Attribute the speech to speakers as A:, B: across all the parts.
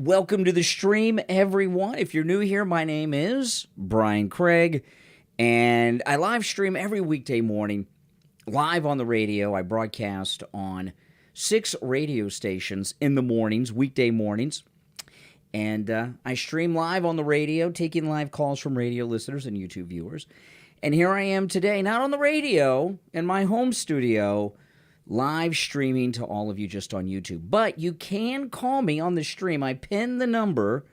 A: Welcome to the stream, everyone. If you're new here, my name is Brian Craig, and I live stream every weekday morning, live on the radio. I broadcast on 6 radio stations in the mornings, weekday mornings, and I stream live on the radio, taking live calls from radio listeners and YouTube viewers. And here I am today, not on the radio, in my home studio, live streaming to all of you just on YouTube. But you can call me on the stream. I pinned the number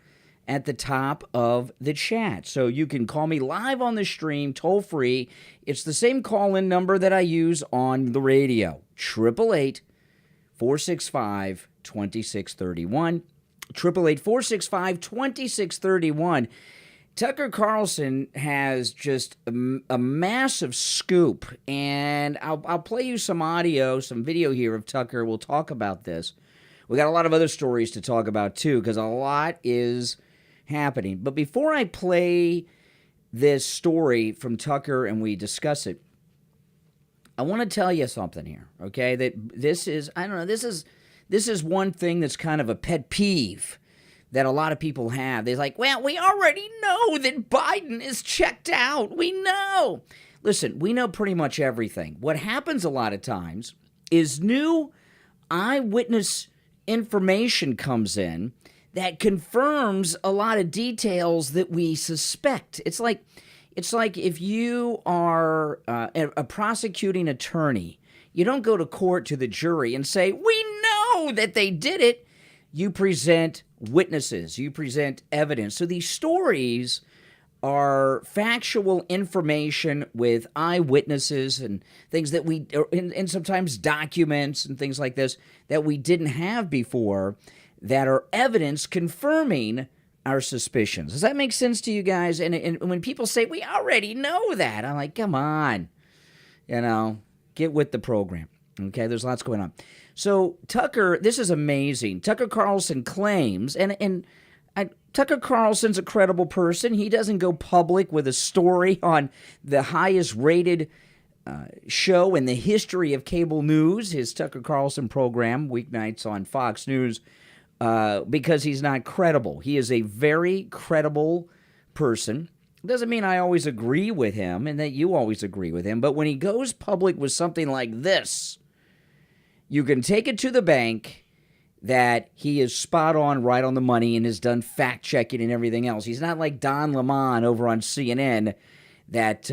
A: at the top of the chat. So you can call me live on the stream, toll free. It's the same call-in number that I use on the radio. 888-465-2631. 888-465-2631. Tucker Carlson has just a massive scoop, and I'll play you some audio, some video here of Tucker. We'll talk about this. We got a lot of other stories to talk about, too, because a lot is happening. But before I play this story from Tucker and we discuss it, I want to tell you something here, okay? That this is, I don't know, this is one thing that's kind of a pet peeve that a lot of people have. They're like, well, we already know that Biden is checked out. We know. Listen, we know pretty much everything. What happens a lot of times is new eyewitness information comes in that confirms a lot of details that we suspect. It's like if you are a prosecuting attorney, you don't go to court to the jury and say, we know that they did it. You present witnesses, you present evidence. So these stories are factual information with eyewitnesses and things that we, and sometimes documents and things like this that we didn't have before that are evidence confirming our suspicions. Does that make sense to you guys? And when people say, we already know that, I'm like, come on, get with the program. Okay, there's lots going on. So Tucker, this is amazing. Tucker Carlson claims, Tucker Carlson's a credible person. He doesn't go public with a story on the highest rated show in the history of cable news, his Tucker Carlson program, weeknights on Fox News, because he's not credible. He is a very credible person. Doesn't mean I always agree with him and that you always agree with him, but when he goes public with something like this, you can take it to the bank that he is spot on, right on the money, and has done fact-checking and everything else. He's not like Don Lemon over on CNN that,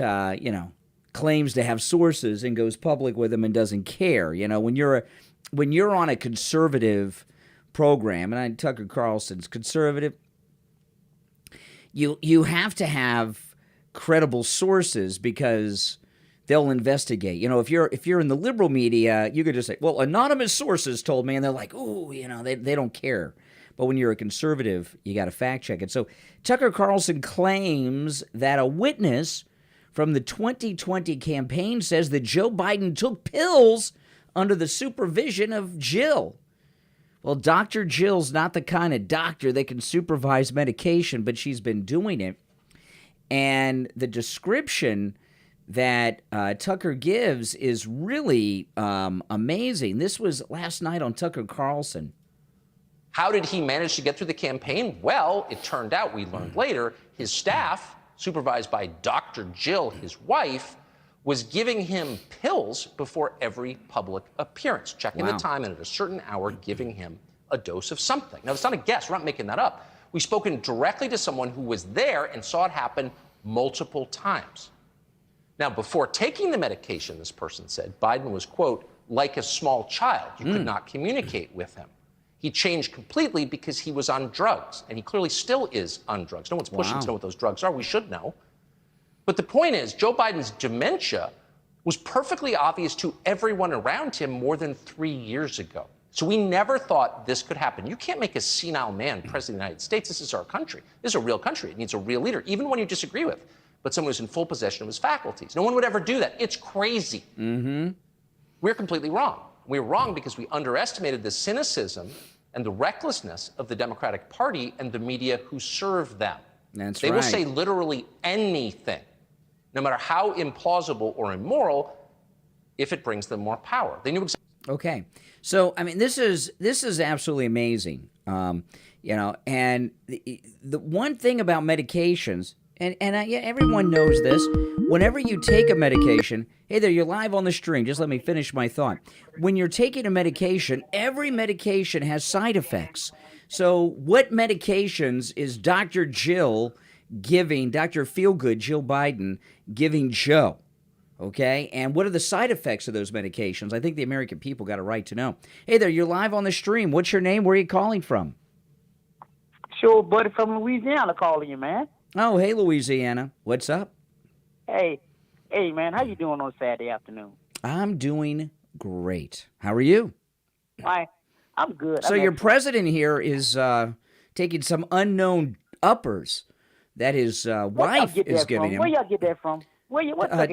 A: claims to have sources and goes public with them and doesn't care. When you're on a conservative program, and Tucker Carlson's conservative, you have to have credible sources because they'll investigate. If you're in the liberal media, you could just say, well, anonymous sources told me, and they're like, ooh, they don't care. But when you're a conservative, you got to fact check it. So Tucker Carlson claims that a witness from the 2020 campaign says that Joe Biden took pills under the supervision of Jill. Well, Dr. Jill's not the kind of doctor that can supervise medication, but she's been doing it. And the description that Tucker gives is really amazing. This was last night on Tucker Carlson.
B: How did he manage to get through the campaign? Well, it turned out, we learned later, his staff, supervised by Dr. Jill, his wife, was giving him pills before every public appearance, checking the time, and at a certain hour giving him a dose of something. Now, it's not a guess. We're not making that up. We've spoken directly to someone who was there and saw it happen multiple times. Now, before taking the medication, this person said, Biden was, quote, like a small child. You could not communicate with him. He changed completely because he was on drugs, and he clearly still is on drugs. No one's pushing to know what those drugs are. We should know. But the point is, Joe Biden's dementia was perfectly obvious to everyone around him more than 3 years ago. So we never thought this could happen. You can't make a senile man president of the United States. This is our country. This is a real country. It needs a real leader, even one you disagree with, but someone who's in full possession of his faculties. No one would ever do that. It's crazy. We're completely wrong. We're wrong because we underestimated the cynicism and the recklessness of the Democratic Party and the media who serve them. They will say literally anything, no matter how implausible or immoral, if it brings them more power. They knew exactly.
A: Okay. So, I mean, this is absolutely amazing. And the one thing about medications, yeah, everyone knows this, whenever you take a medication, hey there, you're live on the stream, just let me finish my thought. When you're taking a medication, every medication has side effects. So what medications is Dr. Jill giving, Dr. Feelgood, Jill Biden, giving Joe? Okay, and what are the side effects of those medications? I think the American people got a right to know. Hey there, you're live on the stream. What's your name? Where are you calling from?
C: Sure, buddy from Louisiana calling you, man.
A: Oh, hey, Louisiana. What's up?
C: Hey, man, how you doing on Saturday afternoon?
A: I'm doing great. How are you?
C: I'm good.
A: So your president here is taking some unknown uppers that his wife is giving him.
C: Where y'all get that from?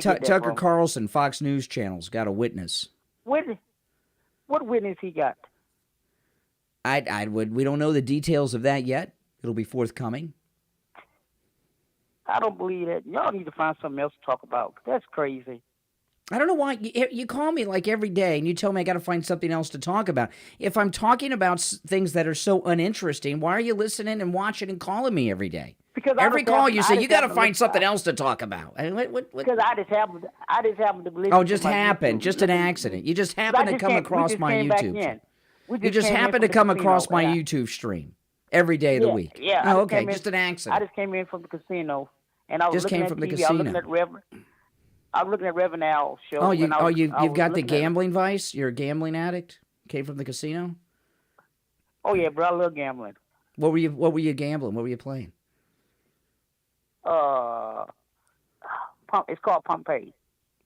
A: Tucker Carlson, Fox News Channel's got a witness.
C: What witness he got?
A: We don't know the details of that yet. It'll be forthcoming.
C: I don't believe that. Y'all need to find something else to talk about. That's crazy.
A: I don't know why. You call me like every day and you tell me I got to find something else to talk about. If I'm talking about things that are so uninteresting, why are you listening and watching and calling me every day?
C: Because
A: every call you say you got to find something else to talk about.
C: Because I just happened to listen.
A: Oh, just happened, just an accident. You just happened to come across my YouTube. You just happened to come across my YouTube stream every day of the week.
C: Yeah.
A: Oh, okay, just an accident.
C: I just came in from the casino, and I was looking at TV. I was looking at Reverend Al's show.
A: Oh, you've got the gambling vice? You're a gambling addict? Came from the casino?
C: Oh yeah, bro, I love gambling.
A: What were you gambling? What were you playing?
C: It's called Pompeii.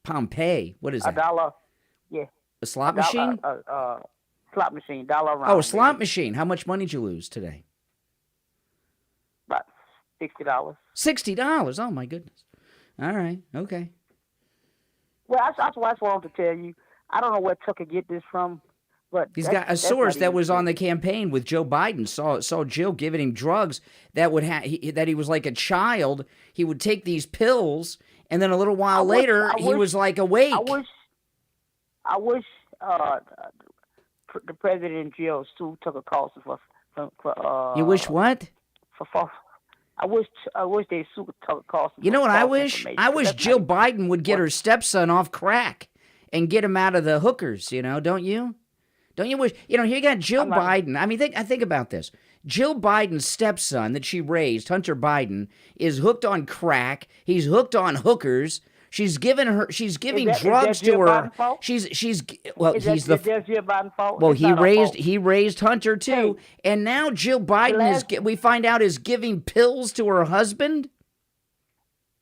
A: Pompeii? What is that?
C: $1. Yeah.
A: A slot machine?
C: Slot machine, $1 round.
A: Oh, a slot machine. How much money did you lose today?
C: About $60.
A: $60? Oh my goodness. All right. Okay.
C: Well, that's what I wanted to tell you. I don't know where Tucker get this from, but
A: he's got a source that was on the campaign with Joe Biden. Saw Jill giving him drugs that would that he was like a child. He would take these pills, and then a little while later, he was like awake.
C: I wish the president in jail sued Tucker Carlson for
A: you wish what?
C: For false. I wish they sued Tucker Carlson.
A: You know what I wish? I wish Jill Biden would get her stepson off crack and get him out of the hookers. Don't you? Don't you wish? Here you got Jill Biden. I mean, think about this. Jill Biden's stepson that she raised, Hunter Biden, is hooked on crack. He's hooked on hookers. She's giving drugs to her. He's he raised Hunter too, and now Jill Biden we find out is giving pills to her husband.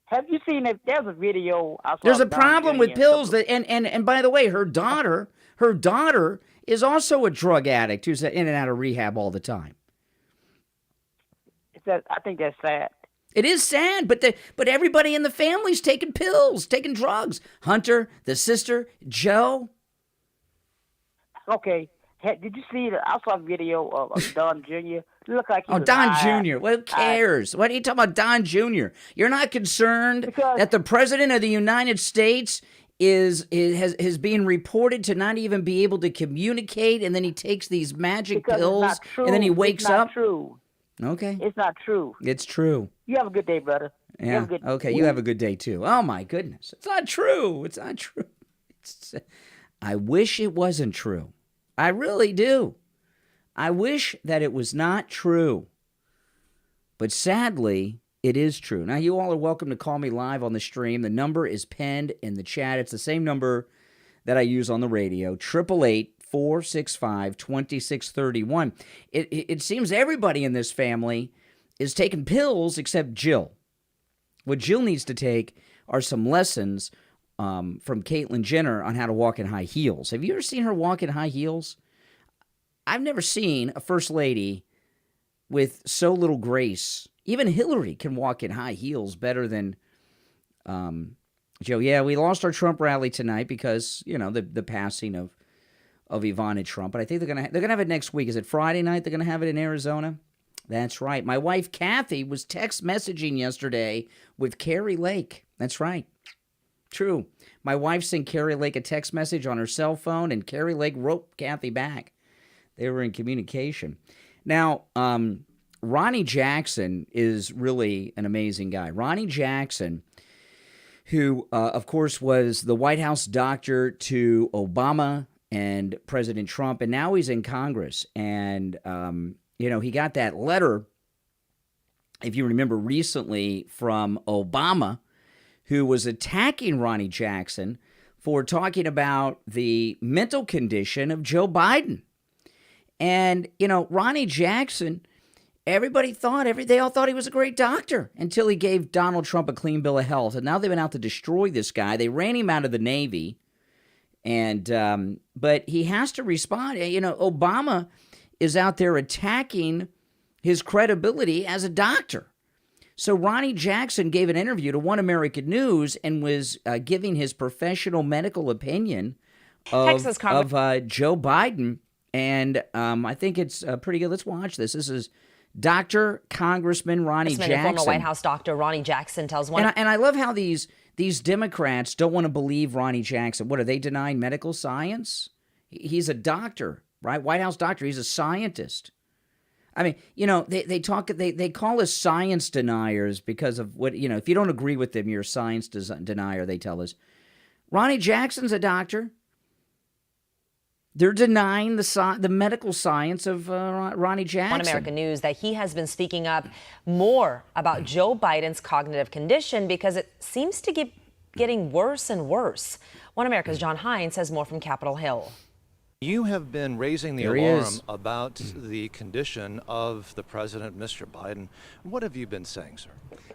C: Have you seen it? There's a video.
A: There's a problem with pills and by the way, her daughter is also a drug addict who's in and out of rehab all the time.
C: I think that's sad.
A: It is sad, but everybody in the family's taking pills, taking drugs. Hunter, the sister, Joe.
C: Okay. Did you see I saw a video of Don Jr.? Look like he was
A: Don
C: high.
A: Jr. Well, who cares? What are you talking about, Don Jr.? You're not concerned that the president of the United States is being reported to not even be able to communicate, and then he takes these magic pills, and then he wakes up.
C: It's not true.
A: Okay.
C: It's not true.
A: It's true.
C: You have a good day, brother.
A: Yeah. Okay, you have a good day, too. Oh, my goodness. It's not true. It's not true. I wish it wasn't true. I really do. I wish that it was not true. But sadly, it is true. Now, you all are welcome to call me live on the stream. The number is penned in the chat. It's the same number that I use on the radio, 888-465-2631. It seems everybody in this family is taking pills except Jill. What Jill needs to take are some lessons from Caitlyn Jenner on how to walk in high heels. Have you ever seen her walk in high heels? I've never seen a first lady with so little grace. Even Hillary can walk in high heels better than Joe. Yeah, we lost our Trump rally tonight because, the passing of Ivana Trump. But I think they're gonna have it next week. Is it Friday night they're gonna have it in Arizona? That's right. My wife Kathy was text messaging yesterday with Carrie Lake. That's right. True. My wife sent Carrie Lake a text message on her cell phone, and Carrie Lake wrote Kathy back. They were in communication. Now, Ronny Jackson is really an amazing guy. Ronny Jackson, who, of course, was the White House doctor to Obama and President Trump, and now he's in Congress. And, he got that letter, if you remember recently, from Obama, who was attacking Ronny Jackson for talking about the mental condition of Joe Biden. And, Ronny Jackson, they all thought he was a great doctor until he gave Donald Trump a clean bill of health. And now they've been out to destroy this guy. They ran him out of the Navy. And, but he has to respond. Obama is out there attacking his credibility as a doctor. So Ronny Jackson gave an interview to One American News and was giving his professional medical opinion of Joe Biden. And I think it's pretty good. Let's watch this. This is Dr. Congressman Ronny Jackson.
D: Former White House doctor Ronny Jackson tells one.
A: And I love how these Democrats don't want to believe Ronny Jackson. What, are they denying medical science? He's a doctor, right? White House doctor. He's a scientist. I mean, they call us science deniers because of what, if you don't agree with them, you're a science denier, they tell us. Ronny Jackson's a doctor. They're denying the medical science of Ronny Jackson.
D: On American News that he has been speaking up more about Joe Biden's cognitive condition because it seems to keep getting worse and worse. One America's John Hines has more from Capitol Hill.
E: You have been raising the alarm about the condition of the president, Mr. Biden. What have you been saying, sir?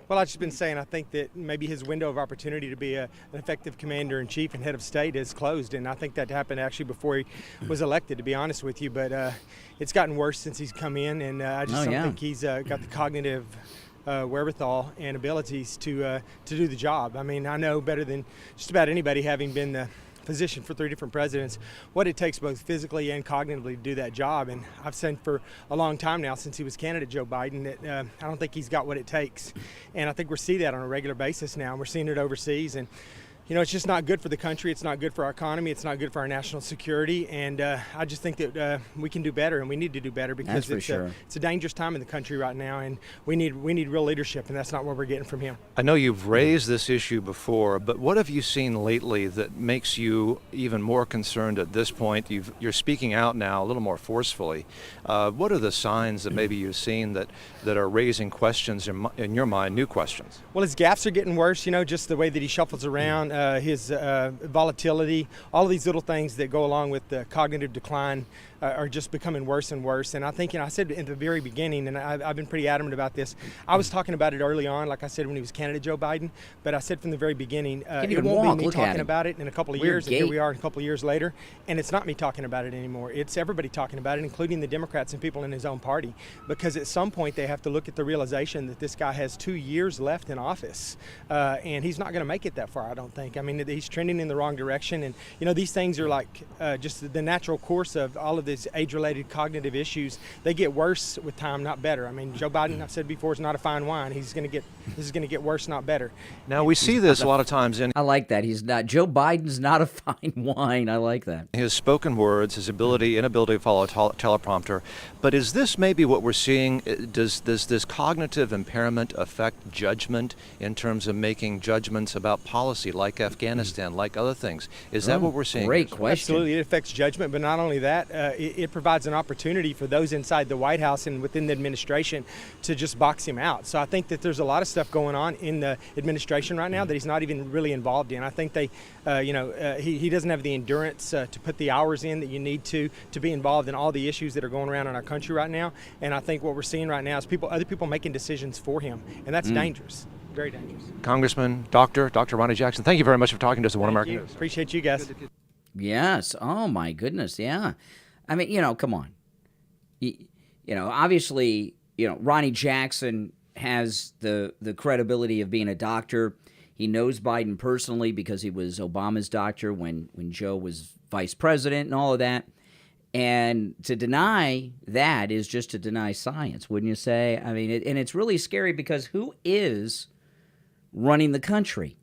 F: Well, I've just been saying I think that maybe his window of opportunity to be an effective commander-in-chief and head of state is closed, and I think that happened actually before he was elected, to be honest with you. But it's gotten worse since he's come in, and I just don't think he's got the cognitive wherewithal and abilities to do the job. I mean, I know better than just about anybody, having been the physician for 3 different presidents, what it takes both physically and cognitively to do that job. And I've said for a long time now, since he was candidate Joe Biden, that I don't think he's got what it takes. And I think we're seeing that on a regular basis now. We're seeing it overseas. And it's just not good for the country. It's not good for our economy. It's not good for our national security. And I just think that we can do better, and we need to do better, because it's a dangerous time in the country right now, and we need real leadership, and that's not what we're getting from him.
E: I know you've raised this issue before, but what have you seen lately that makes you even more concerned at this point? You're speaking out now a little more forcefully. What are the signs that maybe you've seen that are raising questions in your mind, new questions?
F: Well, his gaffes are getting worse, just the way that he shuffles around. His volatility, all of these little things that go along with the cognitive decline are just becoming worse and worse. And I think, I said in the very beginning, and I've been pretty adamant about this, I was talking about it early on, like I said, when he was candidate Joe Biden, but I said from the very beginning, it won't be me talking about it in a couple of years, and here we are a couple of years later, and it's not me talking about it anymore. It's everybody talking about it, including the Democrats and people in his own party, because at some point they have to look at the realization that this guy has 2 years left in office, and he's not going to make it that far, I don't think. I mean, he's trending in the wrong direction, and, these things are like just the natural course of all of these age-related cognitive issues. They get worse with time, not better. I mean, Joe Biden, I've said before, is not a fine wine. This is going to get worse, not better.
E: Now, we see this a lot of times in...
A: I like that. Joe Biden's not a fine wine. I like that.
E: His spoken words, his inability to follow a teleprompter. But is this maybe what we're seeing? Does this cognitive impairment affect judgment in terms of making judgments about policy, like Afghanistan, like other things? Is that what we're seeing?
A: Great question.
F: Absolutely, it affects judgment, but not only that, it provides an opportunity for those inside the White House and within the administration to just box him out. So I think that there's a lot of stuff going on in the administration right now that he's not even really involved in. I think he doesn't have the endurance to put the hours in that you need to be involved in all the issues that are going around in our country right now. And I think what we're seeing right now is other people making decisions for him, and that's dangerous. Very dangerous.
E: Congressman, Dr. Ronny Jackson, thank you very much for talking to us at One American News.
F: Appreciate you guys.
A: Yes. Oh, my goodness. Yeah. I mean, come on. Obviously, Ronny Jackson has the credibility of being a doctor. He knows Biden personally because he was Obama's doctor when Joe was vice president and all of that. And to deny that is just to deny science, wouldn't you say? I mean, and it's really scary because who is running the country?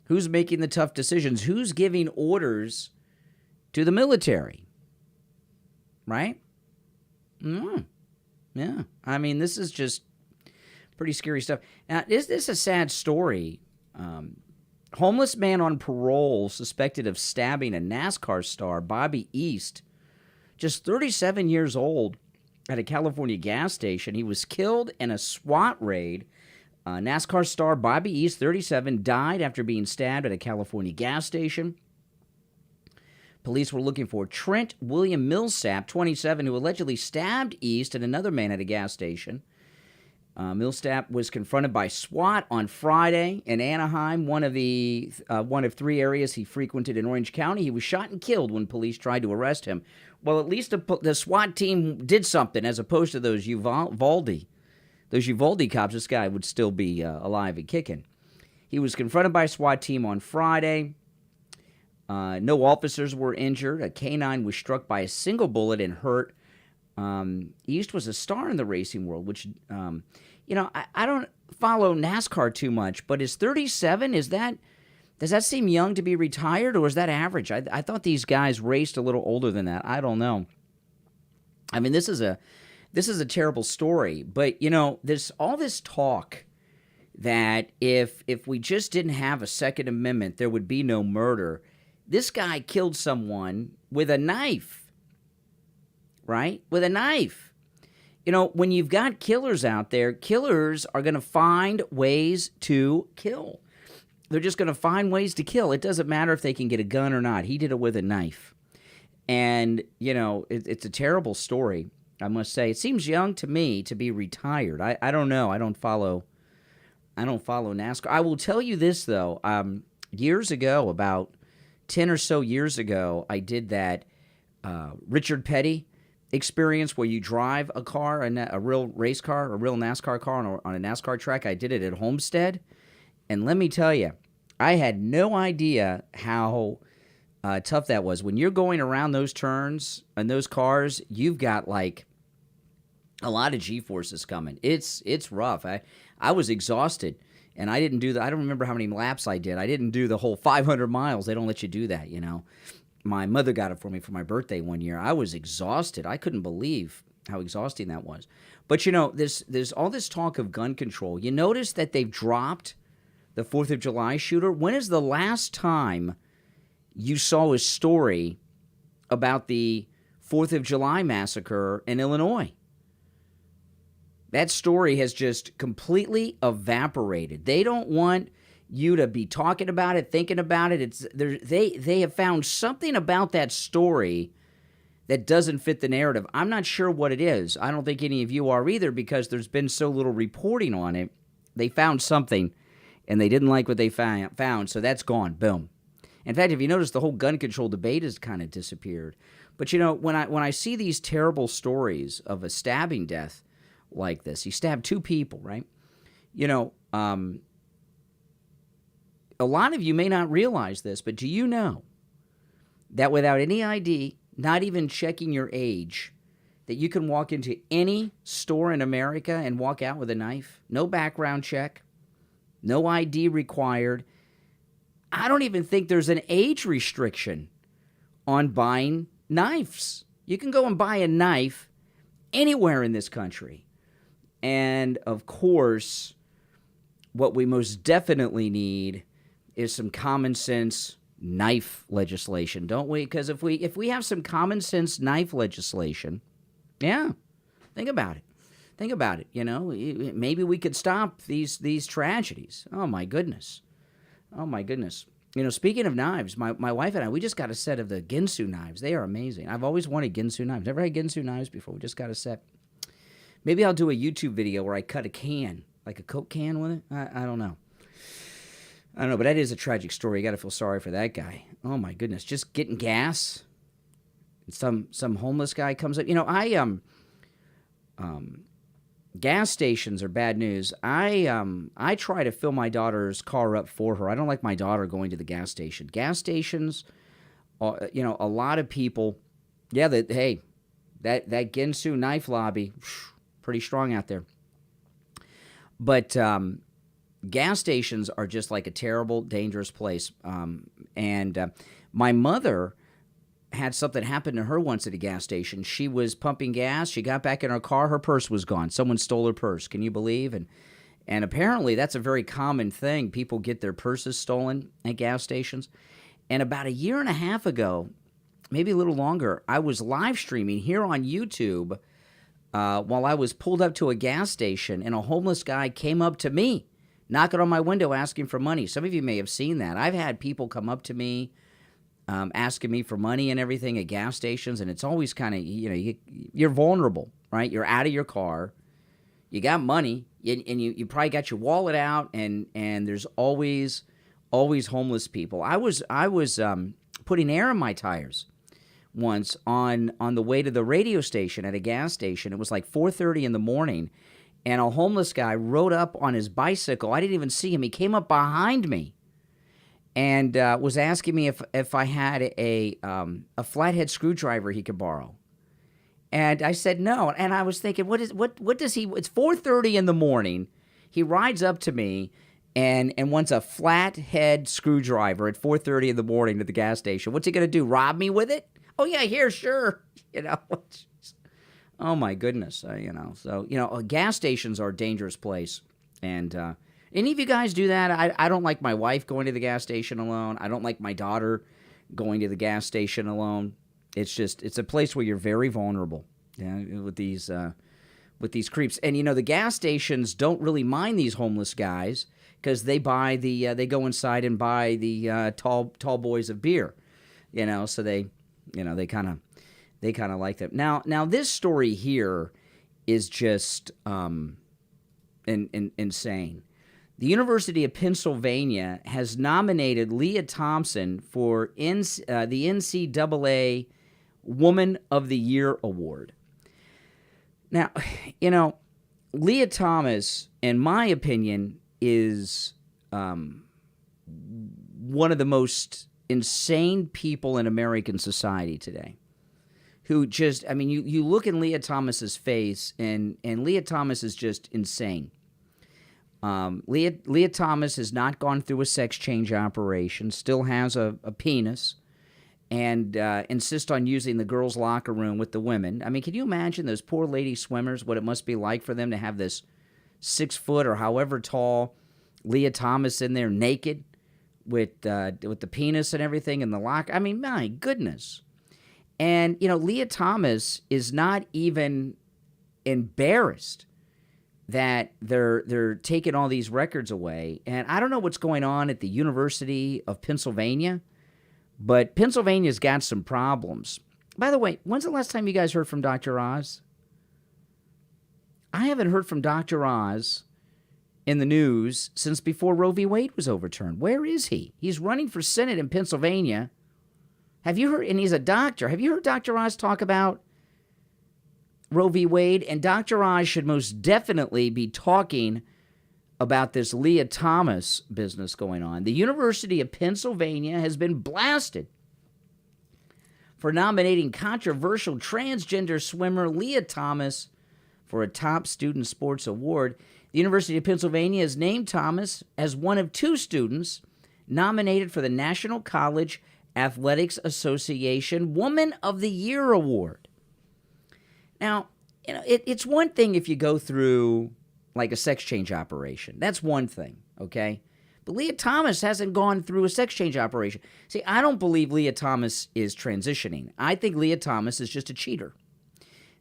A: Who's making the tough decisions? Who's giving orders to the military? Right? Yeah. I mean, this is just pretty scary stuff. Now, is this a sad story? Homeless man on parole suspected of stabbing a NASCAR star, Bobby East, just 37 years old, at a California gas station. He was killed in a SWAT raid. NASCAR star Bobby East, 37, died after being stabbed at a California gas station. Police were looking for Trent William Millsap, 27, who allegedly stabbed East and another man at a gas station. Millsap was confronted by SWAT on Friday in Anaheim, one of 3 areas he frequented in Orange County. He was shot and killed when police tried to arrest him. Well, at least the SWAT team did something, as opposed to those Uvalde cops. This guy would still be alive and kicking. He was confronted by a SWAT team on Friday. No officers were injured. A canine was struck by a single bullet and hurt. East was a star in the racing world, which, I don't follow NASCAR too much, but is 37, does that seem young to be retired, or is that average? I thought these guys raced a little older than that. I don't know. I mean, this is a terrible story, but, there's all this talk that if we just didn't have a Second Amendment, there would be no murder. This guy killed someone with a knife. Right? With a knife. When you've got killers out there, killers are going to find ways to kill. They're just going to find ways to kill. It doesn't matter if they can get a gun or not. He did it with a knife. And, it's a terrible story, I must say. It seems young to me to be retired. I don't know. I don't follow NASCAR. I will tell you this, though. Years ago, about 10 or so years ago, I did that Richard Petty experience where you drive a car, a real race car, a real NASCAR car on a NASCAR track. I did it at Homestead, and let me tell you, I had no idea how tough that was. When you're going around those turns and those cars, you've got like a lot of G-forces coming. It's rough. I was exhausted, and I didn't do I don't remember how many laps I did. I didn't do the whole 500 miles. They don't let you do that, My mother got it for me for my birthday one year. I was exhausted. I couldn't believe how exhausting that was. But, there's all this talk of gun control. You notice that they've dropped the 4th of July shooter. When is the last time you saw a story about the 4th of July massacre in Illinois? That story has just completely evaporated. They don't want you to be talking about it, thinking about it. They have found something about that story that doesn't fit the narrative. I'm not sure what it is. I don't think any of you are either, because there's been so little reporting on it. They found something, and they didn't like what they found, so that's gone. Boom. In fact, if you notice, the whole gun control debate has kind of disappeared. But, when I see these terrible stories of a stabbing death like this, he stabbed 2 people, right? A lot of you may not realize this, but do you know that without any ID, not even checking your age, that you can walk into any store in America and walk out with a knife? No background check, no ID required. I don't even think there's an age restriction on buying knives. You can go and buy a knife anywhere in this country. And, of course, what we most definitely need is some common sense knife legislation, don't we? Because if we have some common sense knife legislation, yeah, think about it. Think about it. Maybe we could stop these tragedies. Oh my goodness. Speaking of knives, my wife and I, we just got a set of the Ginsu knives. They are amazing. I've always wanted Ginsu knives. Never had Ginsu knives before. We just got a set. Maybe I'll do a YouTube video where I cut a can, like a Coke can with it. I don't know. But that is a tragic story. You got to feel sorry for that guy. Oh my goodness, just getting gas. Some homeless guy comes up. Gas stations are bad news. I try to fill my daughter's car up for her. I don't like my daughter going to the gas station. Gas stations, a lot of people. Yeah, that Ginsu knife lobby, pretty strong out there. But gas stations are just like a terrible, dangerous place. And my mother had something happen to her once at a gas station. She was pumping gas. She got back in her car. Her purse was gone. Someone stole her purse. Can you believe? And apparently that's a very common thing. People get their purses stolen at gas stations. And about a year and a half ago, maybe a little longer, I was live streaming here on YouTube while I was pulled up to a gas station, and a homeless guy came up to me, knocking on my window, asking for money. Some of you may have seen that. I've had people come up to me, asking me for money and everything at gas stations, and it's always kind of, you're vulnerable, right? You're out of your car, you got money, and you probably got your wallet out, and there's always homeless people. I was putting air in my tires once on the way to the radio station at a gas station. It was like 4:30 in the morning, and a homeless guy rode up on his bicycle. I didn't even see him. He came up behind me and was asking me if I had a flathead screwdriver he could borrow. And I said no. And I was thinking, what does he? It's 4:30 in the morning. He rides up to me and wants a flathead screwdriver at 4:30 in the morning at the gas station. What's he going to do? Rob me with it? Oh yeah, here, sure. Oh my goodness. So gas stations are a dangerous place. And any of you guys do that? I don't like my wife going to the gas station alone. I don't like my daughter going to the gas station alone. It's a place where you're very vulnerable, with these creeps. And the gas stations don't really mind these homeless guys because they go inside and buy the tall boys of beer, so they kind of like that. Now this story here is just insane. The University of Pennsylvania has nominated Lia Thomas for the NCAA Woman of the Year Award. Now, Lia Thomas, in my opinion, is one of the most insane people in American society today. Who just, you look in Lia Thomas's face, and Lia Thomas is just insane. Lia Thomas has not gone through a sex change operation, still has a penis, and insists on using the girls' locker room with the women. Can you imagine those poor lady swimmers, what it must be like for them to have this 6 foot or however tall Lia Thomas in there naked with the penis and everything in the locker? My goodness. And, Lia Thomas is not even embarrassed that they're taking all these records away. And I don't know what's going on at the University of Pennsylvania, but Pennsylvania's got some problems. By the way, when's the last time you guys heard from Dr. Oz? I haven't heard from Dr. Oz in the news since before Roe v. Wade was overturned. Where is he? He's running for Senate in Pennsylvania. Have you heard? And he's a doctor. Have you heard Dr. Oz talk about Roe v. Wade? And Dr. Oz should most definitely be talking about this Lia Thomas business going on. The University of Pennsylvania has been blasted for nominating controversial transgender swimmer Lia Thomas for a top student sports award. The University of Pennsylvania has named Thomas as one of 2 students nominated for the National College Athletics Association Woman of the Year Award. Now, it's one thing if you go through like a sex change operation. That's one thing, okay? But Lia Thomas hasn't gone through a sex change operation. See, I don't believe Lia Thomas is transitioning. I think Lia Thomas is just a cheater.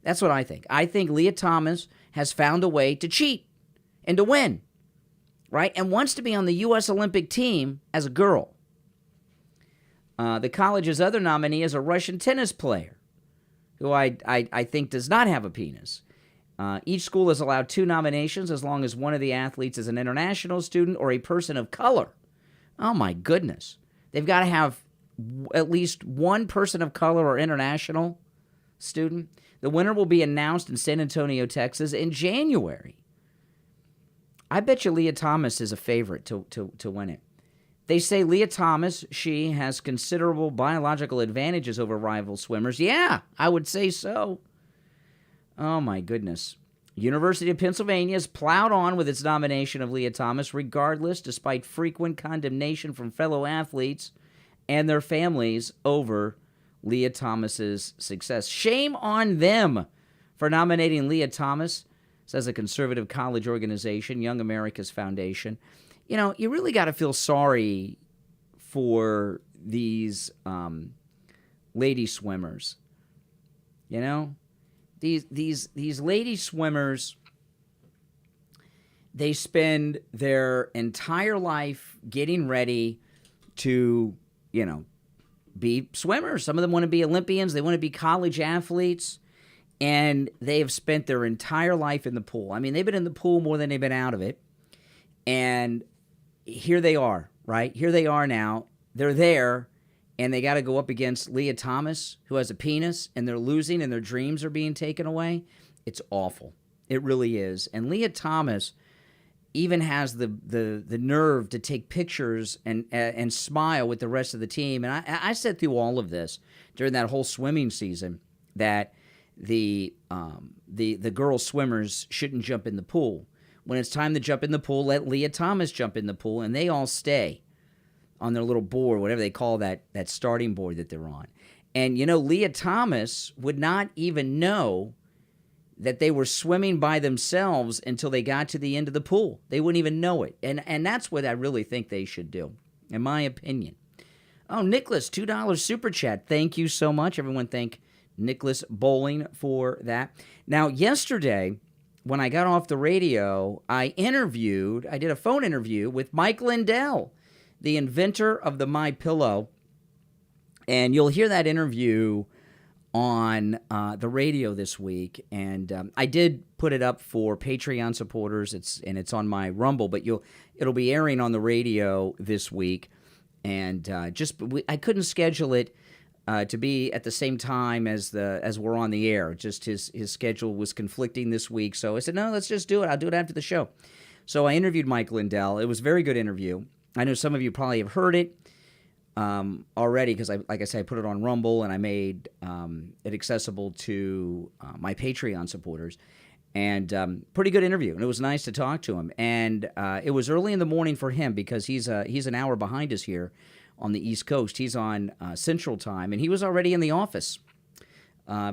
A: That's what I think. I think Lia Thomas has found a way to cheat and to win, right? And wants to be on the U.S. Olympic team as a girl. The college's other nominee is a Russian tennis player who I think does not have a penis. Each school is allowed 2 nominations as long as one of the athletes is an international student or a person of color. Oh, my goodness. They've got to have at least one person of color or international student. The winner will be announced in San Antonio, Texas in January. I bet you Lia Thomas is a favorite to win it. They say Lia Thomas, she has considerable biological advantages over rival swimmers. Yeah, I would say so. Oh, my goodness. University of Pennsylvania has plowed on with its nomination of Lia Thomas regardless, despite frequent condemnation from fellow athletes and their families over Lia Thomas's success. Shame on them for nominating Lia Thomas, says a conservative college organization, Young America's Foundation. You know, you really got to feel sorry for these lady swimmers. You know, these lady swimmers, they spend their entire life getting ready to, you know, be swimmers. Some of them want to be Olympians. They want to be college athletes. And they have spent their entire life in the pool. I mean, they've been in the pool more than they've been out of it. And here they are, right? Here they are now. They're there, and they got to go up against Lia Thomas, who has a penis, and they're losing, and their dreams are being taken away. It's awful. It really is. And Lia Thomas even has the nerve to take pictures and smile with the rest of the team. And I said through all of this during that whole swimming season that the girl swimmers shouldn't jump in the pool. When it's time to jump in the pool, let Lia Thomas jump in the pool, and they all stay on their little board, whatever they call that starting board that they're on. And, you know, Lia Thomas would not even know that they were swimming by themselves until they got to the end of the pool. They wouldn't even know it. And that's what I really think they should do, in my opinion. Oh, Nicholas, $2 super chat. Thank you so much. Everyone thank Nicholas Bowling for that. Now, yesterday, when I got off the radio, I did a phone interview with Mike Lindell, the inventor of the MyPillow. And you'll hear that interview on the radio this week. And I did put it up for Patreon supporters. It's on my Rumble, but it'll be airing on the radio this week. And I couldn't schedule it to be at the same time as we're on the air. Just his schedule was conflicting this week. So I said, no, let's just do it. I'll do it after the show. So I interviewed Mike Lindell. It was a very good interview. I know some of you probably have heard it already because, like I said, I put it on Rumble and I made it accessible to my Patreon supporters. And pretty good interview. And it was nice to talk to him. And it was early in the morning for him because he's an hour behind us here on the East Coast. He's on Central Time, and he was already in the office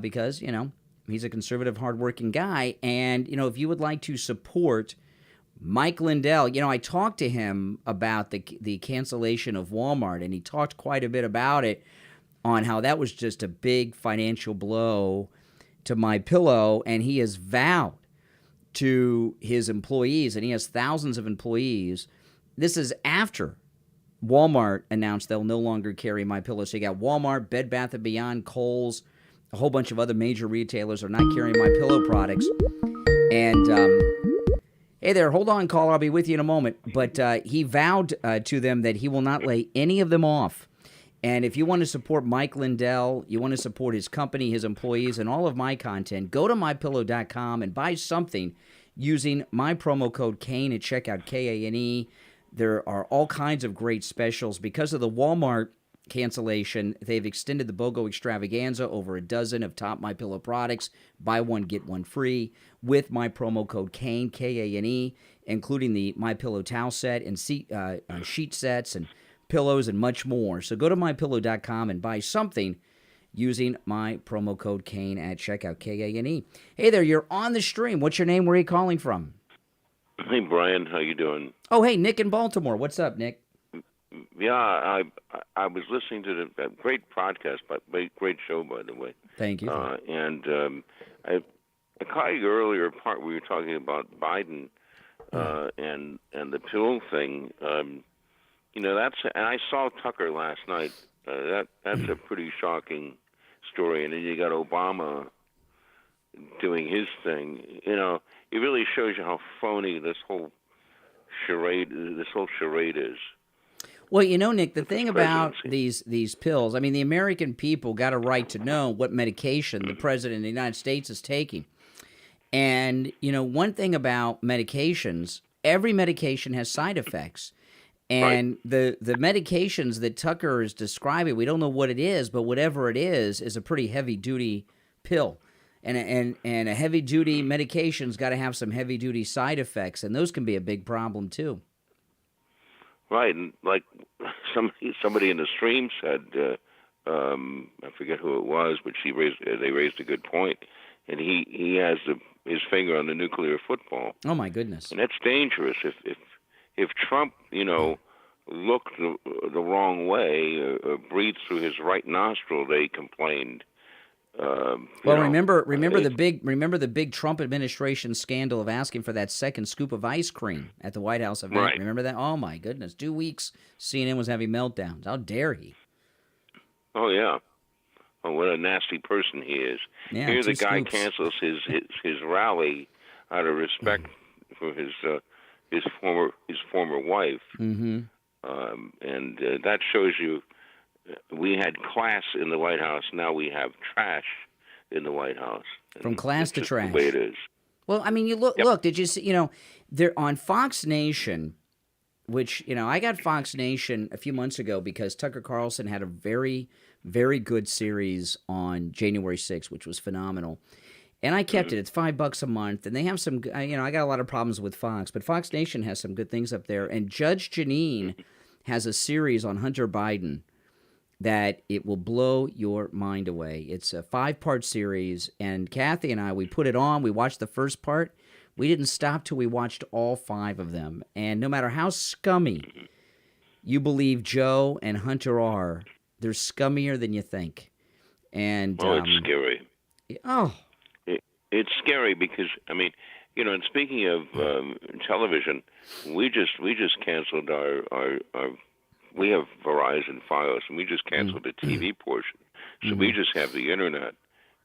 A: because, you know, he's a conservative, hardworking guy. And, you know, if you would like to support Mike Lindell, you know, I talked to him about the cancellation of Walmart, and he talked quite a bit about it on how that was just a big financial blow to MyPillow, and he has vowed to his employees, and he has thousands of employees. This is after Walmart announced they'll no longer carry MyPillow. So you got Walmart, Bed Bath & Beyond, Kohl's, a whole bunch of other major retailers are not carrying MyPillow products. And hey there, hold on, caller. I'll be with you in a moment. But he vowed to them that he will not lay any of them off. And if you want to support Mike Lindell, you want to support his company, his employees, and all of my content, go to MyPillow.com and buy something using my promo code KANE at checkout, K-A-N-E. There are all kinds of great specials. Because of the Walmart cancellation, they've extended the BOGO extravaganza over a dozen of top MyPillow products. Buy one, get one free with my promo code KANE, K-A-N-E, including the MyPillow towel set and sheet sets and pillows and much more. So go to MyPillow.com and buy something using my promo code KANE at checkout, K-A-N-E. Hey there, you're on the stream. What's your name? Where are you calling from?
G: Hey, Brian. How you doing?
A: Oh, hey, Nick in Baltimore. What's up, Nick?
G: Yeah, I was listening to the great podcast, but great show, by the way.
A: Thank you.
G: I caught you earlier part where you were talking about Biden and the pill thing. You know, and I saw Tucker last night. That's a pretty shocking story. And then you got Obama doing his thing. You know, it really shows you how phony this whole charade is.
A: Well, you know, Nick, the thing about these pills, I mean, the American people got a right to know what medication the president of the United States is taking. And, you know, one thing about medications, every medication has side effects. And the medications that Tucker is describing, we don't know what it is, but whatever it is a pretty heavy-duty pill. And a heavy-duty medication's got to have some heavy-duty side effects, and those can be a big problem, too.
G: Right, and like somebody in the stream said, I forget who it was, but they raised a good point, and he has his finger on the nuclear football.
A: Oh my goodness!
G: And that's dangerous. If Trump, looked the wrong way or breathed through his right nostril, they complained.
A: Remember the big Trump administration scandal of asking for that second scoop of ice cream at the White House event.
G: Right.
A: Remember that? Oh my goodness! 2 weeks, CNN was having meltdowns. How dare he?
G: Oh yeah. Oh, what a nasty person he is.
A: Yeah,
G: Here the
A: 2
G: guy
A: scoops.
G: cancels his rally out of respect for his former wife.
A: Mm-hmm.
G: And that shows you we had class in the White House. Now we have trash in the White House.
A: From class to trash.
G: The way it is.
A: Well, I mean, look, did you see, they're on Fox Nation, which, I got Fox Nation a few months ago because Tucker Carlson had a very, very good series on January 6th, which was phenomenal. And I kept it. It's $5 a month. And they have some, I got a lot of problems with Fox, but Fox Nation has some good things up there. And Judge Jeanine has a series on Hunter Biden that it will blow your mind away. It's a 5-part series. And Kathy and I, we put it on. We watched the first part. We didn't stop till we watched all 5 of them. And no matter how scummy you believe Joe and Hunter are, they're scummier than you think. And
G: it's scary.
A: Oh.
G: It's scary because, and speaking of television, we just canceled our we have Verizon Fios, and we just canceled the TV portion. So we just have the Internet,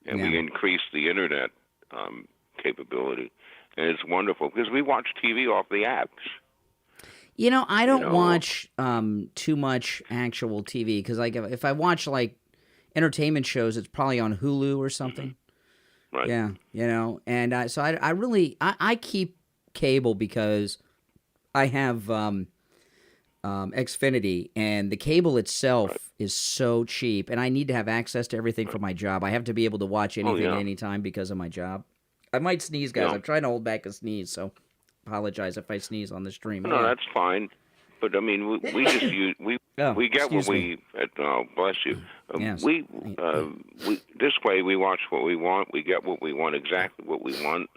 G: and we increased the Internet capability. And it's wonderful because we watch TV off the apps.
A: I don't watch too much actual TV because if I watch entertainment shows, it's probably on Hulu or something.
G: Right.
A: Yeah, and so I really keep cable because I have Xfinity, and the cable itself is so cheap, and I need to have access to everything for my job. I have to be able to watch anything at any time because of my job. I might sneeze, guys. I'm trying to hold back a sneeze, so apologize if I sneeze on the stream.
G: No, that's fine. But we just use we get what we. Oh, bless you.
A: Yes.
G: We this way we watch what we want. We get what we want, exactly what we want,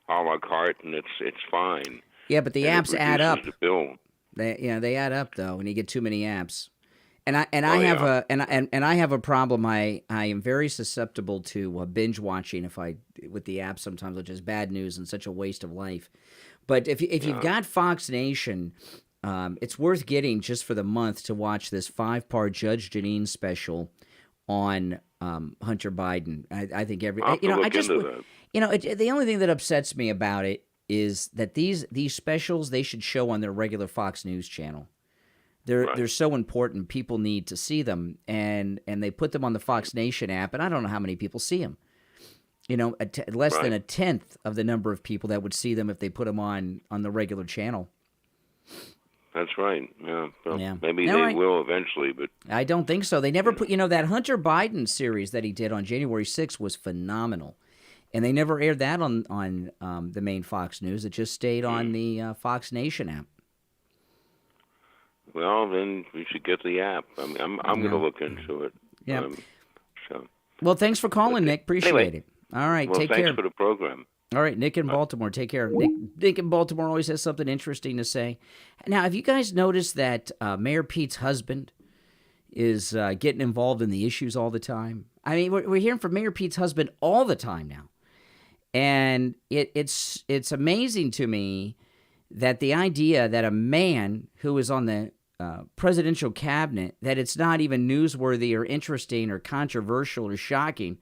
G: a la carte, and it's fine.
A: Yeah, but the apps add up.
G: The bill.
A: They add up though, when you get too many apps. And I have a problem. I am very susceptible to binge watching with the app sometimes, which is bad news and such a waste of life. But if you've got Fox Nation, it's worth getting just for the month to watch this 5-part Judge Jeanine special on Hunter Biden. I think the only thing that upsets me about it is that these specials they should show on their regular Fox News channel. They're so important. People need to see them, and they put them on the Fox Nation app, and I don't know how many people see them. Less than a tenth of the number of people that would see them if they put them on the regular channel.
G: That's right. Yeah. Well, maybe they will eventually, but
A: I don't think so. They never put. That Hunter Biden series that he did on January 6th was phenomenal, and they never aired that on the main Fox News. It just stayed on the Fox Nation app.
G: Well, then we should get the app. I'm going to look into it.
A: Yeah. Well, thanks for calling, Nick. Appreciate it. All right, take care.
G: Thanks for the program.
A: All right, Nick in Baltimore. Take care. Nick in Baltimore always has something interesting to say. Now, have you guys noticed that Mayor Pete's husband is getting involved in the issues all the time? I mean, we're hearing from Mayor Pete's husband all the time now. And it's amazing to me that the idea that a man who is on the presidential cabinet, that it's not even newsworthy or interesting or controversial or shocking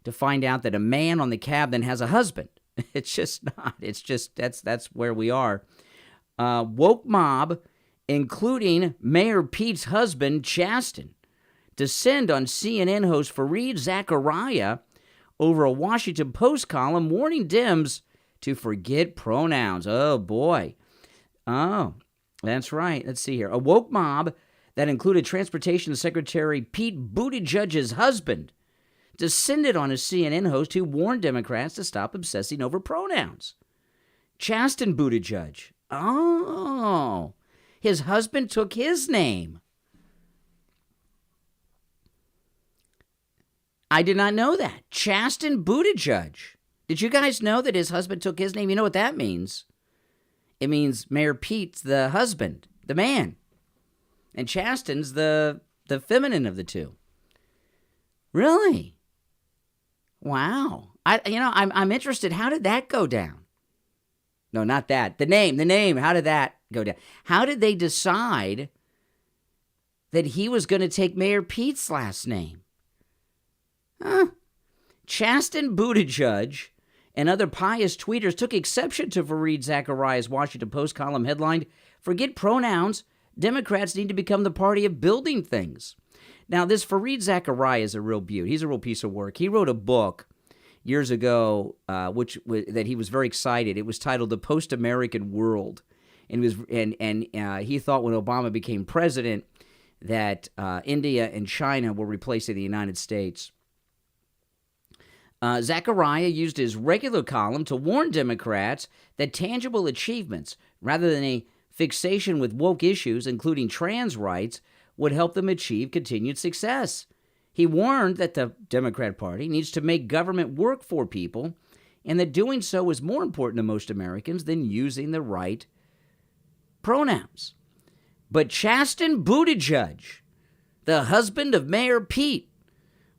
A: to find out that a man on the cabinet has a husband. It's just not. It's just that's where we are. Woke mob, including Mayor Pete's husband, Chasten, descend on CNN host Fareed Zakaria over a Washington Post column warning Dems to forget pronouns. Oh, boy. Oh, that's right. Let's see here. A woke mob that included Transportation Secretary Pete Buttigieg's husband descended on a CNN host who warned Democrats to stop obsessing over pronouns. Chasten Buttigieg. Oh, his husband took his name. I did not know that. Chasten Buttigieg. Did you guys know that his husband took his name? You know what that means? It means Mayor Pete's the husband, the man. And Chasten's the feminine of the two. Really? Wow. I'm interested. How did that go down? No, not that. The name. How did that go down? How did they decide that he was going to take Mayor Pete's last name? Huh? Chasten Buttigieg and other pious tweeters took exception to Fareed Zachariah's Washington Post column headlined, "Forget pronouns. Democrats need to become the party of building things." Now, this Fareed Zachariah is a real beaut. He's a real piece of work. He wrote a book years ago, that he was very excited. It was titled "The Post-American World," and he thought when Obama became president that India and China were replacing the United States. Zachariah used his regular column to warn Democrats that tangible achievements, rather than a fixation with woke issues, including trans rights, would help them achieve continued success. He warned that the Democrat Party needs to make government work for people, and that doing so is more important to most Americans than using the right pronouns. But Chasten Buttigieg, the husband of Mayor Pete,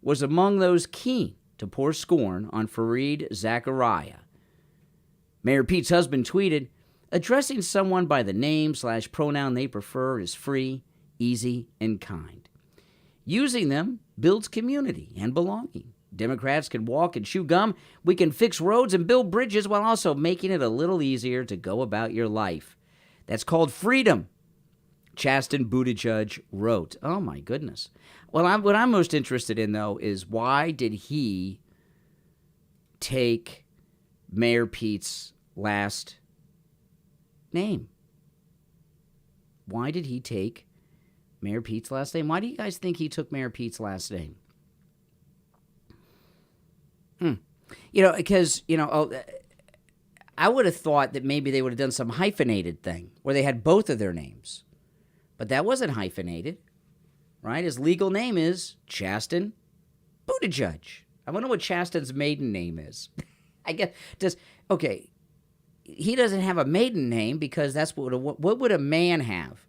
A: was among those keen to pour scorn on Fareed Zachariah. Mayor Pete's husband tweeted, "Addressing someone by the name/pronoun they prefer is free, easy, and kind. Using them builds community and belonging. Democrats can walk and chew gum. We can fix roads and build bridges while also making it a little easier to go about your life. That's called freedom," Chasten Buttigieg wrote. Oh, my goodness. Well, what I'm most interested in, though, is why did he take Mayor Pete's last name? Why did he take Mayor Pete's last name? Why do you guys think he took Mayor Pete's last name? Because, I would have thought that maybe they would have done some hyphenated thing where they had both of their names. But that wasn't hyphenated, right? His legal name is Chasten Buttigieg. I wonder what Chasten's maiden name is. I guess, he doesn't have a maiden name because that's what would a man have?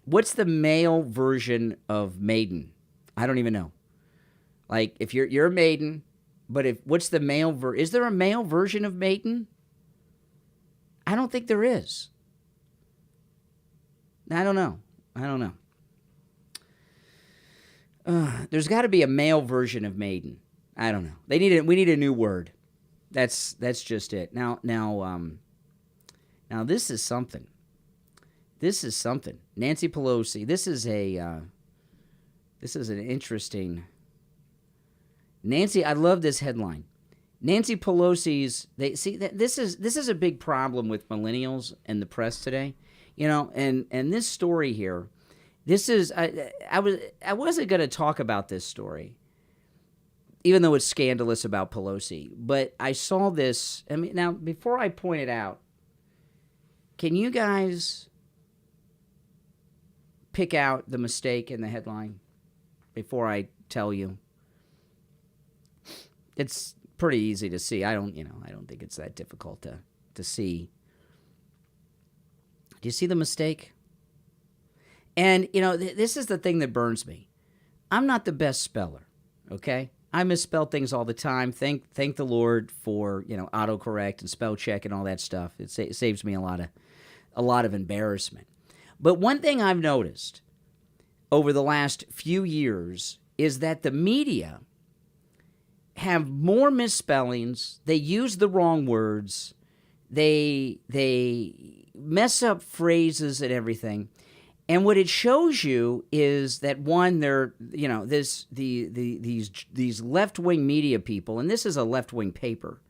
A: What's the male version of maiden? I don't even know. Like, if you're a maiden, but what's the male is there a male version of maiden? I don't think there is. I don't know. There's got to be a male version of maiden. I don't know. We need a new word. That's just it. Now this is something. Nancy Pelosi. This is an interesting. Nancy, I love this headline. Nancy Pelosi's. This is a big problem with millennials and the press today. And this story here. This is I wasn't going to talk about this story, even though it's scandalous about Pelosi. But I saw this. I mean, now before I point it out, can you guys pick out the mistake in the headline before I tell you? It's pretty easy to see. I don't think it's that difficult to see. Do you see the mistake? And, this is the thing that burns me. I'm not the best speller, okay? I misspell things all the time. Thank the Lord for, autocorrect and spell check and all that stuff. It saves me a lot of embarrassment. But one thing I've noticed over the last few years is that the media have more misspellings. They use the wrong words. They mess up phrases and everything. And what it shows you is that one, they're these left-wing media people, and this is a left-wing paper,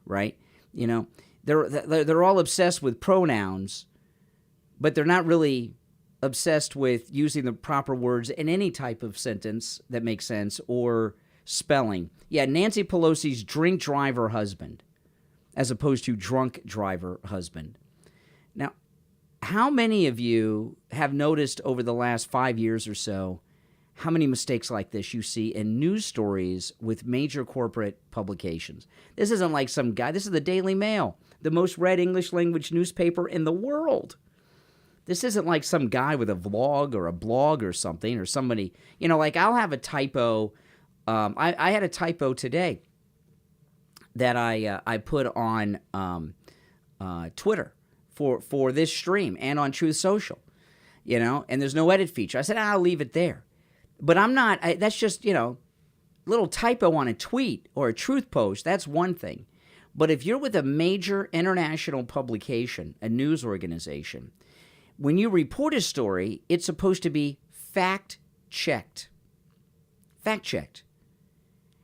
A: right? They're all obsessed with pronouns, but they're not really obsessed with using the proper words in any type of sentence that makes sense or spelling. Yeah, Nancy Pelosi's drink driver husband, as opposed to drunk driver husband. Now, how many of you have noticed over the last 5 years or so how many mistakes like this you see in news stories with major corporate publications. This isn't like some guy. This is the Daily Mail, the most read English language newspaper in the world. This isn't like some guy with a vlog or a blog or something, or somebody, like I'll have a typo. I had a typo today that I put on Twitter for this stream and on Truth Social, and there's no edit feature. I said, I'll leave it there. But I'm not, that's just, little typo on a tweet or a truth post. That's one thing. But if you're with a major international publication, a news organization, when you report a story, it's supposed to be fact-checked. Fact-checked.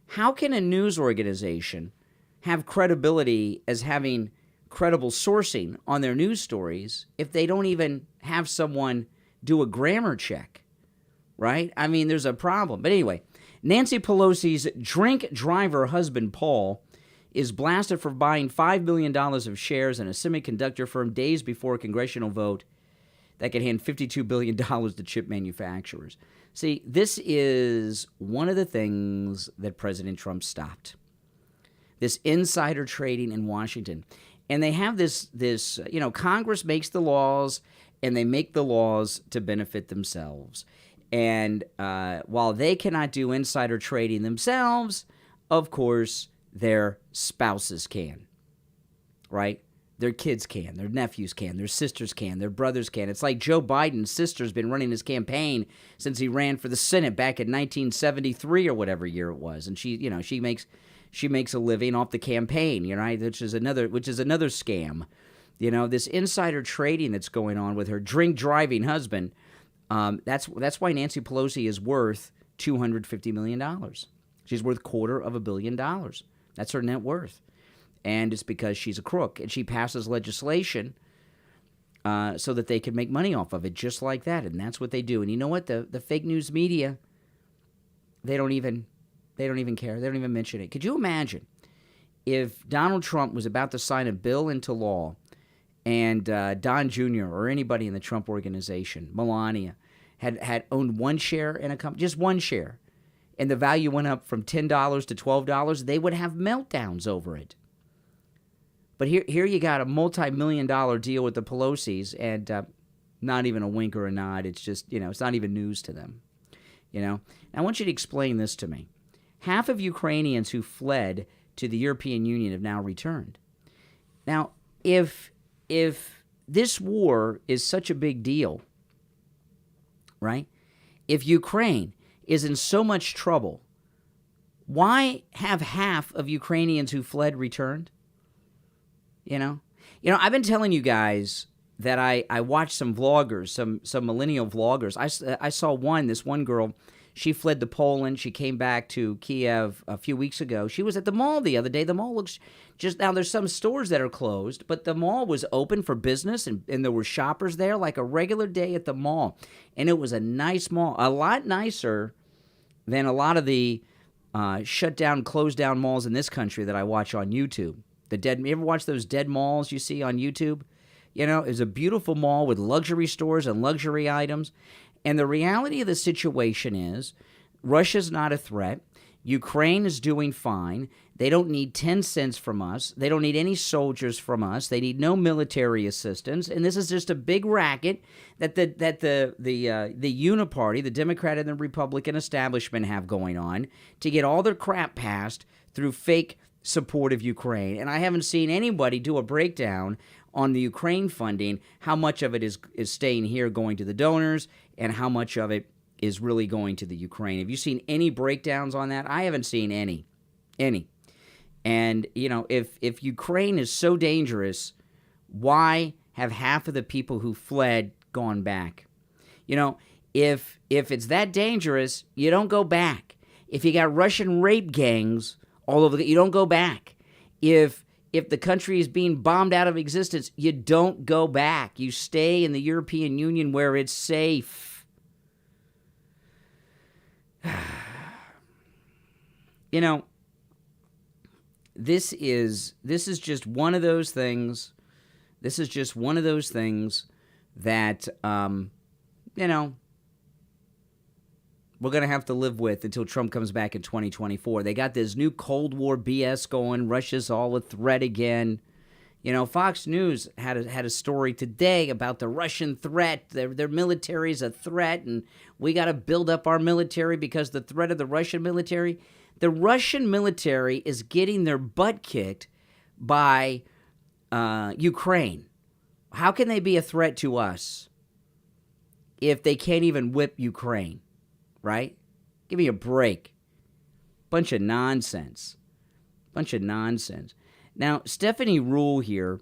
A: How can a news organization have credibility as having credible sourcing on their news stories if they don't even have someone do a grammar check? Right? I mean, there's a problem. But anyway, Nancy Pelosi's drink driver husband, Paul, is blasted for buying $5 billion of shares in a semiconductor firm days before a congressional vote that could hand $52 billion to chip manufacturers. See, this is one of the things that President Trump stopped. This insider trading in Washington. And they have this, Congress makes the laws, and they make the laws to benefit themselves. And while they cannot do insider trading themselves, of course, their spouses can, right? Their kids can, their nephews can, their sisters can, their brothers can. It's like Joe Biden's sister's been running his campaign since he ran for the Senate back in 1973 or whatever year it was. And she makes a living off the campaign, which is another scam. This insider trading that's going on with her drink driving husband. That's why Nancy Pelosi is worth $250 million. She's worth $250 million. That's her net worth. And it's because she's a crook. And she passes legislation so that they can make money off of it, just like that. And that's what they do. And you know what? The fake news media, they don't even care. They don't even mention it. Could you imagine if Donald Trump was about to sign a bill into law and Don Jr. or anybody in the Trump organization, Melania, had owned one share in a company, just one share, and the value went up from $10 to $12, they would have meltdowns over it. But here you got a multi-million-dollar deal with the Pelosi's, and not even a wink or a nod. It's just, it's not even news to them. Now, I want you to explain this to me. Half of Ukrainians who fled to the European Union have now returned. Now, if this war is such a big deal, right? If Ukraine is in so much trouble, why have half of Ukrainians who fled returned? I've been telling you guys that I watched some vloggers, some millennial vloggers. I saw this one girl. She fled to Poland. She came back to Kiev a few weeks ago. She was at the mall the other day. The mall looks now there's some stores that are closed, but the mall was open for business, and there were shoppers there like a regular day at the mall. And it was a nice mall, a lot nicer than a lot of the shut down, closed down malls in this country that I watch on YouTube. You ever watch those dead malls you see on YouTube? It was a beautiful mall with luxury stores and luxury items. And the reality of the situation is Russia's not a threat. Ukraine is doing fine. They don't need 10 cents from us. They don't need any soldiers from us. They need no military assistance. And this is just a big racket that the Uniparty, the Democrat and the Republican establishment have going on to get all their crap passed through fake support of Ukraine. And I haven't seen anybody do a breakdown on the Ukraine funding, how much of it is staying here going to the donors and how much of it is really going to the Ukraine. Have you seen any breakdowns on that? I haven't seen any. And, if Ukraine is so dangerous, why have half of the people who fled gone back? If it's that dangerous, you don't go back. If you got Russian rape gangs all over, you don't go back. If the country is being bombed out of existence, you don't go back. You stay in the European Union where it's safe. This is just one of those things. This is just one of those things that, we're going to have to live with until Trump comes back in 2024. They got this new Cold War BS going. Russia's all a threat again. You know, Fox News had a story today about the Russian threat. Their military is a threat, and we got to build up our military because the threat of the Russian military. The Russian military is getting their butt kicked by Ukraine. How can they be a threat to us if they can't even whip Ukraine, right? Give me a break. Bunch of nonsense. Now, Stephanie Rule here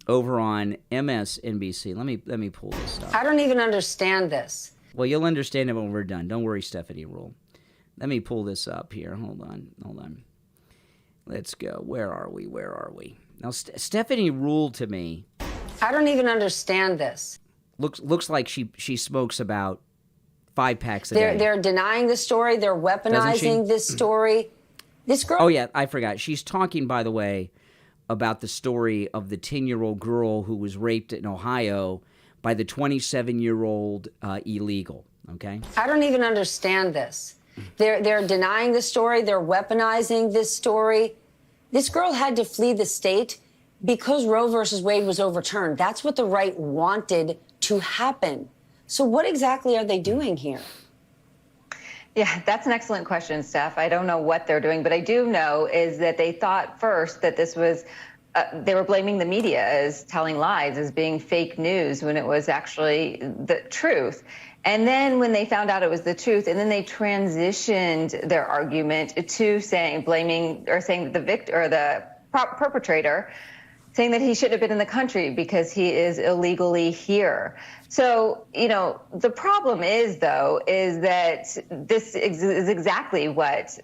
A: over on MSNBC. Let me pull this up.
H: I don't even understand this.
A: Well, you'll understand it when we're done. Don't worry, Stephanie Rule. Let me pull this up here. Hold on. Let's go. Where are we? Now, Stephanie Rule to me.
H: I don't even understand this.
A: Looks like she smokes about 5 packs a day.
H: They're denying the story. They're weaponizing this story. This girl.
A: Oh yeah, I forgot. She's talking, by the way, about the story of the 10-year-old girl who was raped in Ohio by the 27-year-old illegal. Okay.
H: I don't even understand this. They're denying the story. They're weaponizing this story. This girl had to flee the state because Roe versus Wade was overturned. That's what the right wanted to happen. So what exactly are they doing here?
I: Yeah, that's an excellent question, Steph. I don't know what they're doing, but I do know is that they thought first that this was, they were blaming the media as telling lies, as being fake news, when it was actually the truth. And then when they found out it was the truth, and then they transitioned their argument to saying that the victim or the perpetrator, saying that he shouldn't have been in the country because he is illegally here. So, you know, the problem is that this is exactly what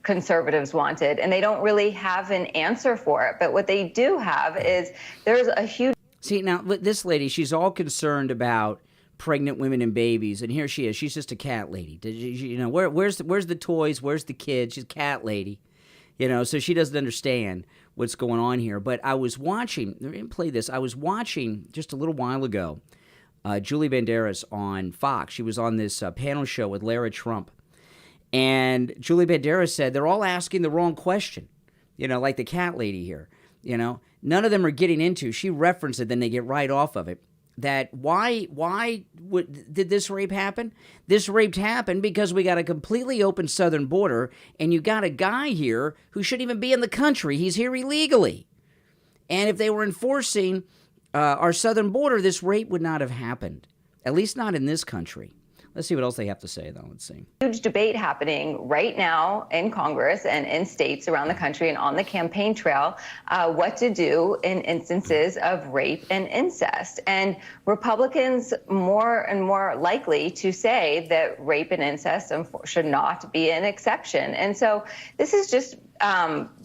I: conservatives wanted, and they don't really have an answer for it. But what they do have is there's a huge...
A: See, now, this lady, she's all concerned about pregnant women and babies, and here she is. She's just a cat lady. You know, where's the toys? Where's the kids? She's a cat lady. You know, so she doesn't understand what's going on here. But I was watching, I didn't play this, I was watching just a little while ago, Julie Banderas on Fox. She was on this panel show with Lia Trump. And Julie Banderas said they're all asking the wrong question, you know, like the cat lady here. You know, none of them are getting into, she referenced it, then they get right off of it. That why did this rape happen? This rape happened because we got a completely open southern border, and you got a guy here who shouldn't even be in the country. He's here illegally. And if they were enforcing our southern border, this rape would not have happened, at least not in this country. Let's see what else they have to say, though. Let's see.
I: Huge debate happening right now in Congress and in states around the country and on the campaign trail, what to do in instances of rape and incest. And Republicans more and more likely to say that rape and incest should not be an exception. And so this is just,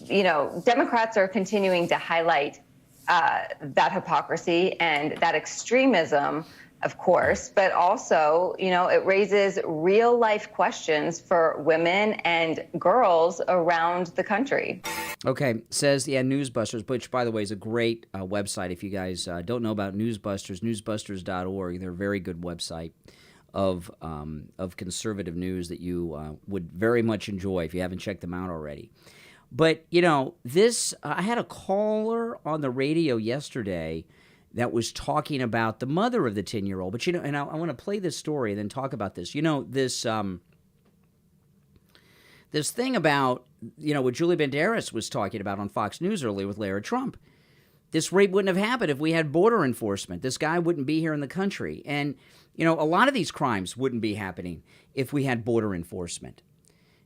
I: you know, Democrats are continuing to highlight that hypocrisy and that extremism, of course, but also, you know, it raises real life questions for women and girls around the country.
A: Okay, says, yeah, Newsbusters, which, by the way, is a great website. If you guys don't know about Newsbusters, newsbusters.org, they're a very good website of conservative news that you would very much enjoy if you haven't checked them out already. But, you know, this, I had a caller on the radio yesterday that was talking about the mother of the 10-year-old. But, you know, and I want to play this story and then talk about this. You know, this thing about, you know, what Julie Banderas was talking about on Fox News earlier with Lia Trump. This rape wouldn't have happened if we had border enforcement. This guy wouldn't be here in the country. And, you know, a lot of these crimes wouldn't be happening if we had border enforcement.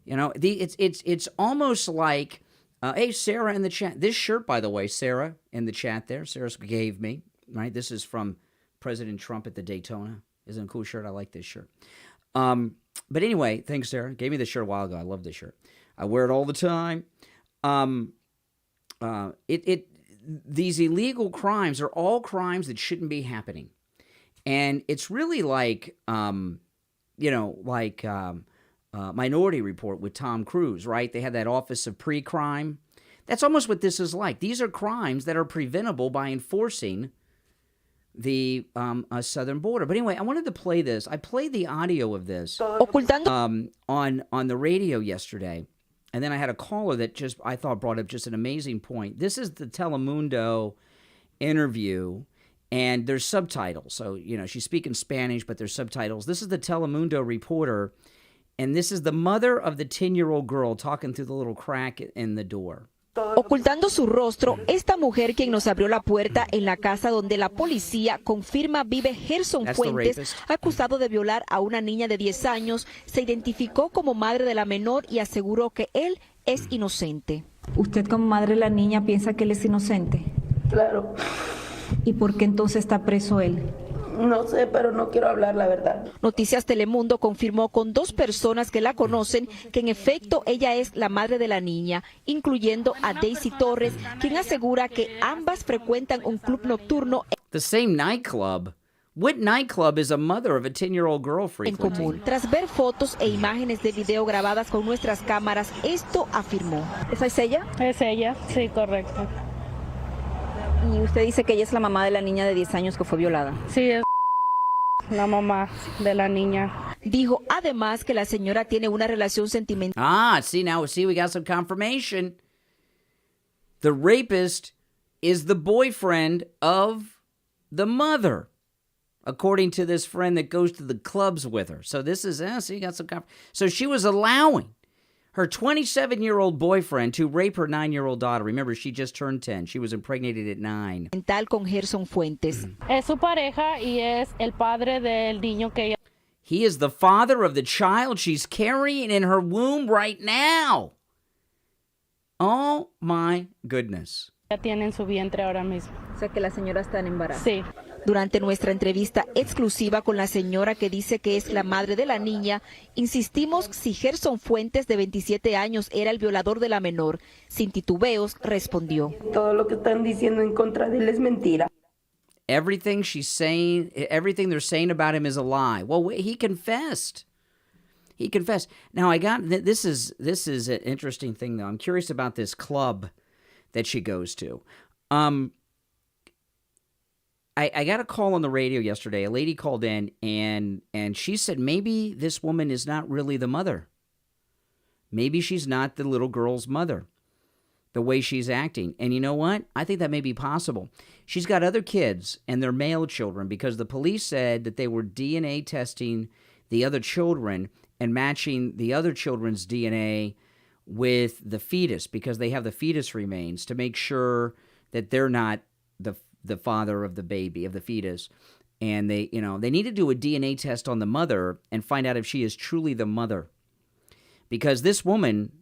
A: You know, it's almost like, hey, Sarah in the chat. This shirt, by the way, Sarah in the chat there, Sarah gave me. Right, this is from President Trump at the Daytona. Isn't it a cool shirt? I like this shirt. But anyway, thanks, Sarah. Gave me this shirt a while ago. I love this shirt. I wear it all the time. These illegal crimes are all crimes that shouldn't be happening, and it's really like, you know, like Minority Report with Tom Cruise. Right? They had that Office of Pre-Crime. That's almost what this is like. These are crimes that are preventable by enforcing the southern border. But anyway, I wanted to play this. I played the audio of this on the radio yesterday, and then I had a caller that just I thought brought up just an amazing point. This is the Telemundo interview, and there's subtitles. So, she's speaking Spanish, but there's subtitles. This is the Telemundo reporter, and this is the mother of the 10-year-old girl talking through the little crack in the door.
J: Ocultando su rostro, esta mujer quien nos abrió la puerta en la casa donde la policía confirma vive Gerson Fuentes, acusado de violar a una niña de 10 años, se identificó como madre de la menor y aseguró que él es inocente.
K: ¿Usted como madre de la niña piensa que él es inocente?
L: Claro.
K: ¿Y por qué entonces está preso él?
L: No sé, pero no quiero hablar la verdad.
J: Noticias Telemundo confirmó con 2 personas que la conocen que en efecto ella es la madre de la niña, incluyendo a Daisy Torres, quien asegura que ambas frecuentan un club nocturno.
A: The same nightclub. What nightclub is a mother of a 10-year-old girl frequenting?
J: En común. Tras ver fotos e imágenes de video grabadas con nuestras cámaras, esto afirmó.
K: ¿Esa es ella?
M: Es ella, sí, correcto.
K: Y usted dice que ella es la mamá de la niña de 10 años que fue violada.
M: Sí, es la mamá de la niña.
J: Dijo además que la señora tiene una relación sentimental.
A: We got some confirmation. The rapist is the boyfriend of the mother, according to this friend that goes to the clubs with her. So this is, you got some confirmation. So she was allowing her 27-year-old boyfriend to rape her 9-year-old daughter. Remember, she just turned 10. She was impregnated at 9.
J: Con Gerson Fuentes.
M: Es su pareja y es el padre del niño que ella...
A: He is the father of the child she's carrying in her womb right now. Oh, my goodness.
M: Tiene en su vientre ahora mismo.
K: O sea, que la señora está en embarazo.
M: Sí.
J: Durante nuestra entrevista exclusiva con la señora que dice que es la madre de la niña, insistimos si Gerson Fuentes, de 27 años, era el violador de la menor. Sin titubeos, respondió.
L: Todo lo que están diciendo en contra de él es mentira.
A: Everything she's saying, everything they're saying about him is a lie. Well, he confessed. He confessed. Now, this is an interesting thing, though. I'm curious about this club that she goes to. I got a call on the radio yesterday. A lady called in, and she said maybe this woman is not really the mother. Maybe she's not the little girl's mother, the way she's acting. And you know what? I think that may be possible. She's got other kids, and they're male children, because the police said that they were DNA testing the other children and matching the other children's DNA with the fetus, because they have the fetus remains, to make sure that they're not the father of the baby, of the fetus. And they need to do a DNA test on the mother and find out if she is truly the mother. Because this woman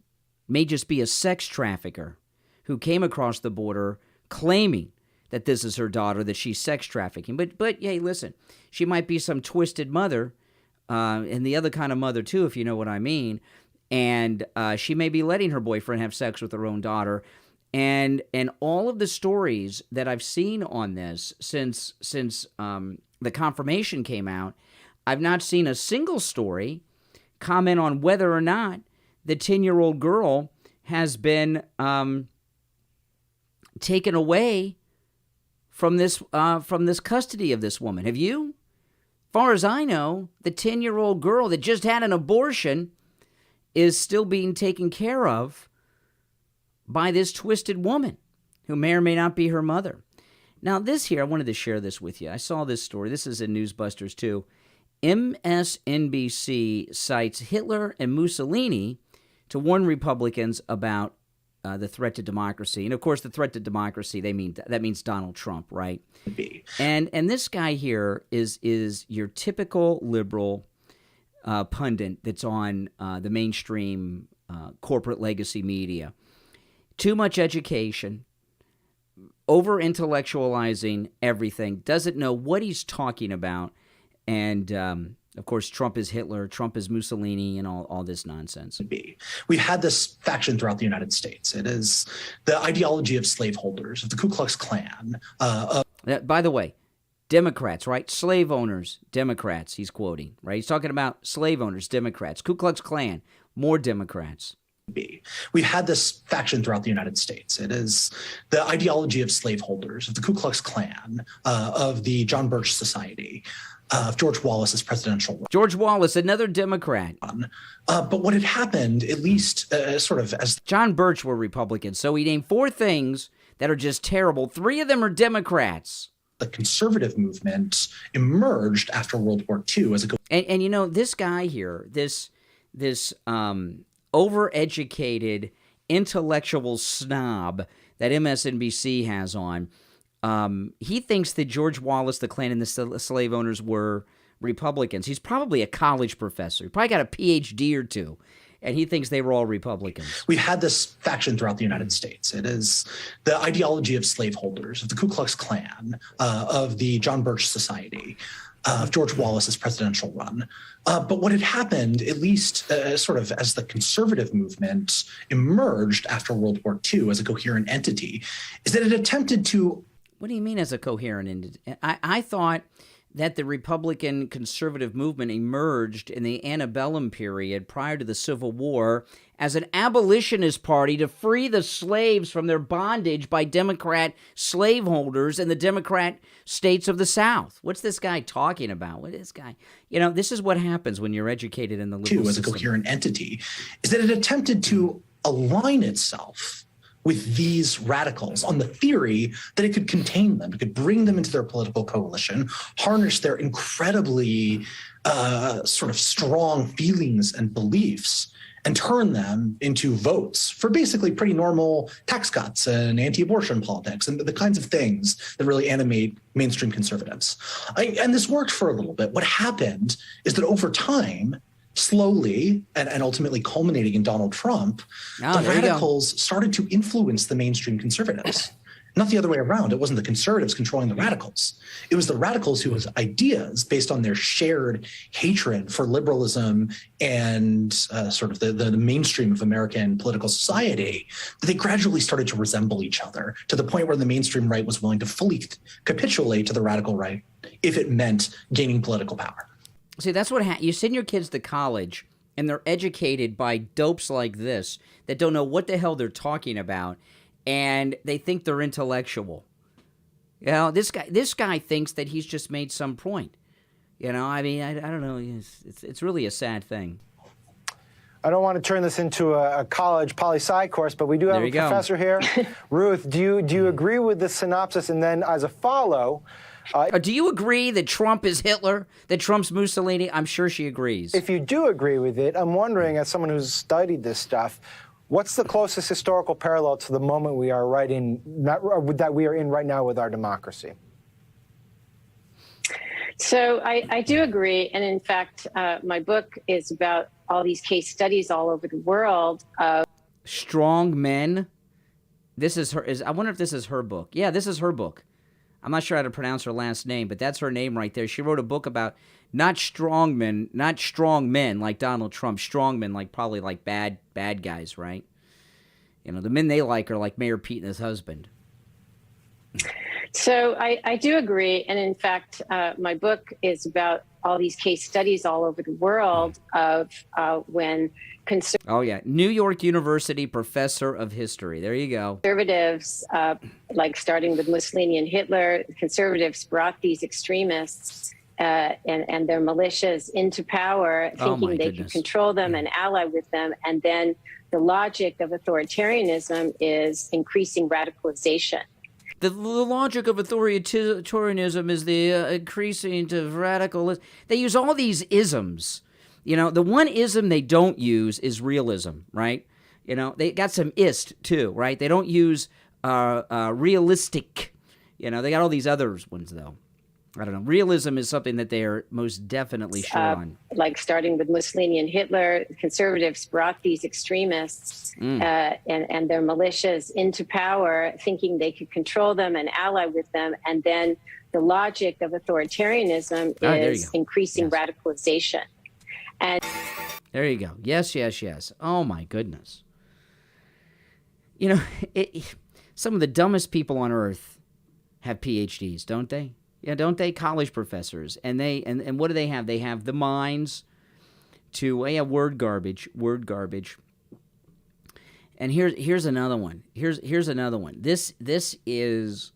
A: may just be a sex trafficker who came across the border claiming that this is her daughter, that she's sex trafficking. But hey, listen, she might be some twisted mother, and the other kind of mother too, if you know what I mean. And she may be letting her boyfriend have sex with her own daughter. And all of the stories that I've seen on this since the confirmation came out, I've not seen a single story comment on whether or not the 10-year-old girl has been taken away from this custody of this woman. Have you? As far as I know, the 10-year-old girl that just had an abortion is still being taken care of by this twisted woman who may or may not be her mother. Now, this here, I wanted to share this with you. I saw this story. This is in Newsbusters, too. MSNBC cites Hitler and Mussolini to warn Republicans about the threat to democracy. And, of course, the threat to democracy, that means Donald Trump, right? And this guy here is your typical liberal pundit that's on the mainstream corporate legacy media. Too much education, over-intellectualizing everything, doesn't know what he's talking about. And, of course, Trump is Hitler, Trump is Mussolini, and all this nonsense.
N: We've had this faction throughout the United States. It is the ideology of slaveholders, of the Ku Klux Klan.
A: By the way, Democrats, right? Slave owners, Democrats, he's quoting, right? He's talking about slave owners, Democrats. Ku Klux Klan, more Democrats.
N: be. We've had this faction throughout the United States. It is the ideology of slaveholders, of the Ku Klux Klan, of the John Birch Society, of George Wallace's presidential run.
A: George Wallace, another Democrat.
N: But what had happened, at least sort of as...
A: John Birch were Republicans, so he named 4 things that are just terrible. 3 of them are Democrats.
N: The conservative movement emerged after World War II as a...
A: And you know, this guy here, this overeducated intellectual snob that MSNBC has on, he thinks that George Wallace, the Klan, and the slave owners were Republicans. He's probably a college professor. He probably got a PhD or 2, and he thinks they were all Republicans.
N: We've had this faction throughout the United States. It is the ideology of slaveholders, of the Ku Klux Klan, of the John Birch Society, of George Wallace's presidential run. But what had happened, at least sort of as the conservative movement emerged after World War II as a coherent entity, is that it attempted to...
A: What do you mean as a coherent entity? I thought that the Republican conservative movement emerged in the antebellum period prior to the Civil War as an abolitionist party to free the slaves from their bondage by Democrat slaveholders in the Democrat states of the South. What's this guy talking about? What is this guy? You know, this is what happens when you're educated in the liberal
N: system. As a coherent entity, is that it attempted to align itself with these radicals on the theory that it could contain them, it could bring them into their political coalition, harness their incredibly sort of strong feelings and beliefs, and turn them into votes for basically pretty normal tax cuts and anti-abortion politics and the kinds of things that really animate mainstream conservatives. And this worked for a little bit. What happened is that over time, slowly and ultimately culminating in Donald Trump, the radicals started to influence the mainstream conservatives. Not the other way around. It wasn't the conservatives controlling the radicals. It was the radicals whose ideas, based on their shared hatred for liberalism and sort of the mainstream of American political society, that they gradually started to resemble each other to the point where the mainstream right was willing to fully capitulate to the radical right if it meant gaining political power.
A: See, that's what you send your kids to college, and they're educated by dopes like this that don't know what the hell they're talking about, and they think they're intellectual. You know, this guy thinks that he's just made some point. You know, I mean, I don't know. It's really a sad thing.
O: I don't want to turn this into a college poli-sci course, but we do have a professor here. Ruth, do you agree with this synopsis? And then as a follow...
A: do you agree that Trump is Hitler, that Trump's Mussolini? I'm sure she agrees.
O: If you do agree with it, I'm wondering, as someone who's studied this stuff, what's the closest historical parallel to the moment we are that we are in right now with our democracy?
P: So I do agree. And in fact, my book is about all these case studies all over the world of
A: strong men. This is her. I wonder if this is her book. Yeah, this is her book. I'm not sure how to pronounce her last name, but that's her name right there. She wrote a book about not strong men like Donald Trump, strong men like probably like bad guys, right? You know, the men they like are like Mayor Pete and his husband.
P: So I do agree. And in fact, my book is about all these case studies all over the world of when
A: oh, yeah. New York University professor of history. There you go.
P: Conservatives, like starting with Mussolini and Hitler, conservatives brought these extremists and their militias into power, thinking they could control them and ally with them. And then the logic of authoritarianism is increasing radicalization.
A: The logic of authoritarianism is the increasing of radical. They use all these isms. You know, the one ism they don't use is realism, right? You know, they got some ist, too, right? They don't use realistic. You know, they got all these other ones, though. I don't know. Realism is something that they are most definitely sure on.
P: Like starting with Mussolini and Hitler, conservatives brought these extremists and their militias into power, thinking they could control them and ally with them. And then the logic of authoritarianism is increasing radicalization. And
A: there you go. Yes. Oh, my goodness. You know, some of the dumbest people on earth have PhDs, don't they? Yeah, don't they? College professors. And and what do they have? They have the minds to, word garbage. And here's another one. Here's another one. This is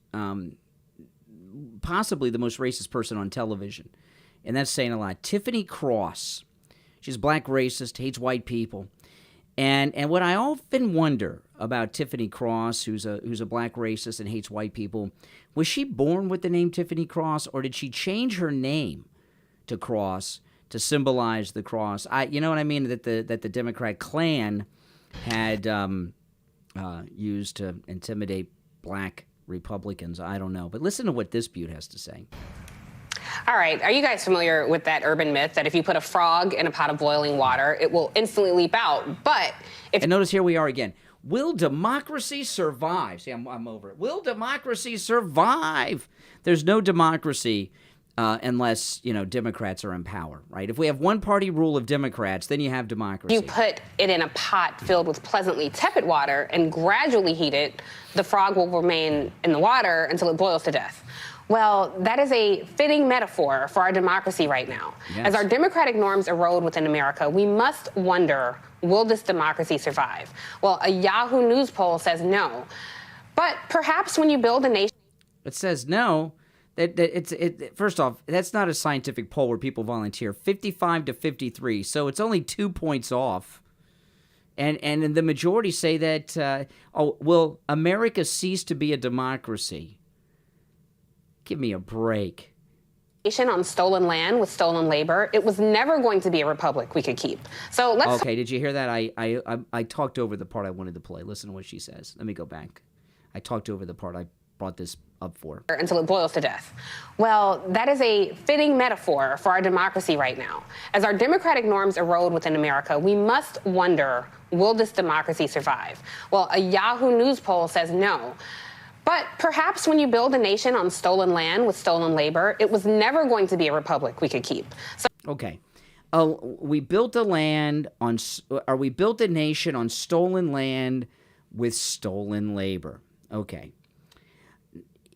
A: possibly the most racist person on television, and that's saying a lot. Tiffany Cross. She's a black racist, hates white people. And what I often wonder about Tiffany Cross, who's a black racist and hates white people, was she born with the name Tiffany Cross, or did she change her name to Cross to symbolize the cross? You know what I mean? That the Democrat Klan had used to intimidate black Republicans. I don't know. But listen to what this beaut has to say.
Q: All right. Are you guys familiar with that urban myth that if you put a frog in a pot of boiling water, it will instantly leap out? But
A: and notice here we are again. Will democracy survive? See, I'm over it. Will democracy survive? There's no democracy unless, Democrats are in power, right? If we have one-party rule of Democrats, then you have democracy.
Q: You put it in a pot filled with pleasantly tepid water and gradually heat it, the frog will remain in the water until it boils to death. Well, that is a fitting metaphor for our democracy right now. Yes. As our democratic norms erode within America, we must wonder, will this democracy survive? Well, a Yahoo News poll says no. But perhaps when you build a nation...
A: It says no. First off, that's not a scientific poll where people volunteer. 55 to 53, so it's only 2 points off. And the majority say that, will America cease to be a democracy? Give me a break.
Q: On stolen land with stolen labor, it was never going to be a republic we could keep. So let's...
A: Okay, did you hear that? I talked over the part I wanted to play. Listen to what she says. Let me go back. I talked over the part I brought this up for.
Q: Until it boils to death. Well, that is a fitting metaphor for our democracy right now. As our democratic norms erode within America, we must wonder, will this democracy survive? Well, a Yahoo News poll says no. But perhaps when you build a nation on stolen land with stolen labor, it was never going to be a republic we could keep.
A: Okay. We built a nation on stolen land with stolen labor. Okay.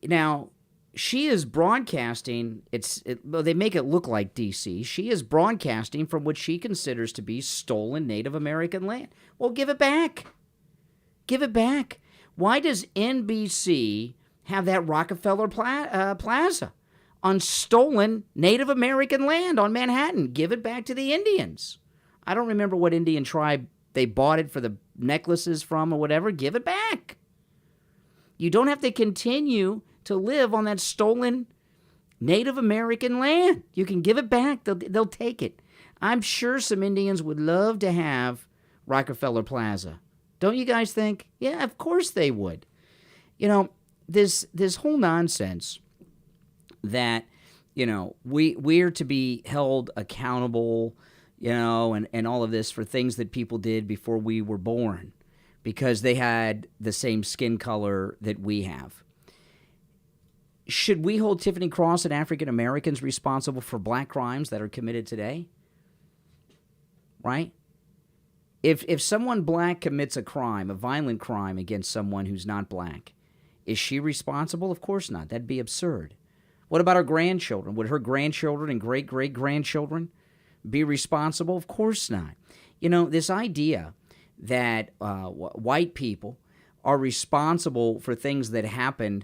A: Now, she is broadcasting, they make it look like D.C. She is broadcasting from what she considers to be stolen Native American land. Well, give it back. Give it back. Why does NBC have that Rockefeller Plaza on stolen Native American land on Manhattan? Give it back to the Indians. I don't remember what Indian tribe they bought it for the necklaces from or whatever. Give it back. You don't have to continue to live on that stolen Native American land. You can give it back. They'll take it. I'm sure some Indians would love to have Rockefeller Plaza. Don't you guys think? Yeah, of course they would. This whole nonsense that, we're to be held accountable, and all of this for things that people did before we were born because they had the same skin color that we have. Should we hold Tiffany Cross and African Americans responsible for black crimes that are committed today? Right? If someone black commits a crime, a violent crime against someone who's not black, is she responsible? Of course not. That'd be absurd. What about her grandchildren? Would her grandchildren and great-great-grandchildren be responsible? Of course not. This idea that white people are responsible for things that happened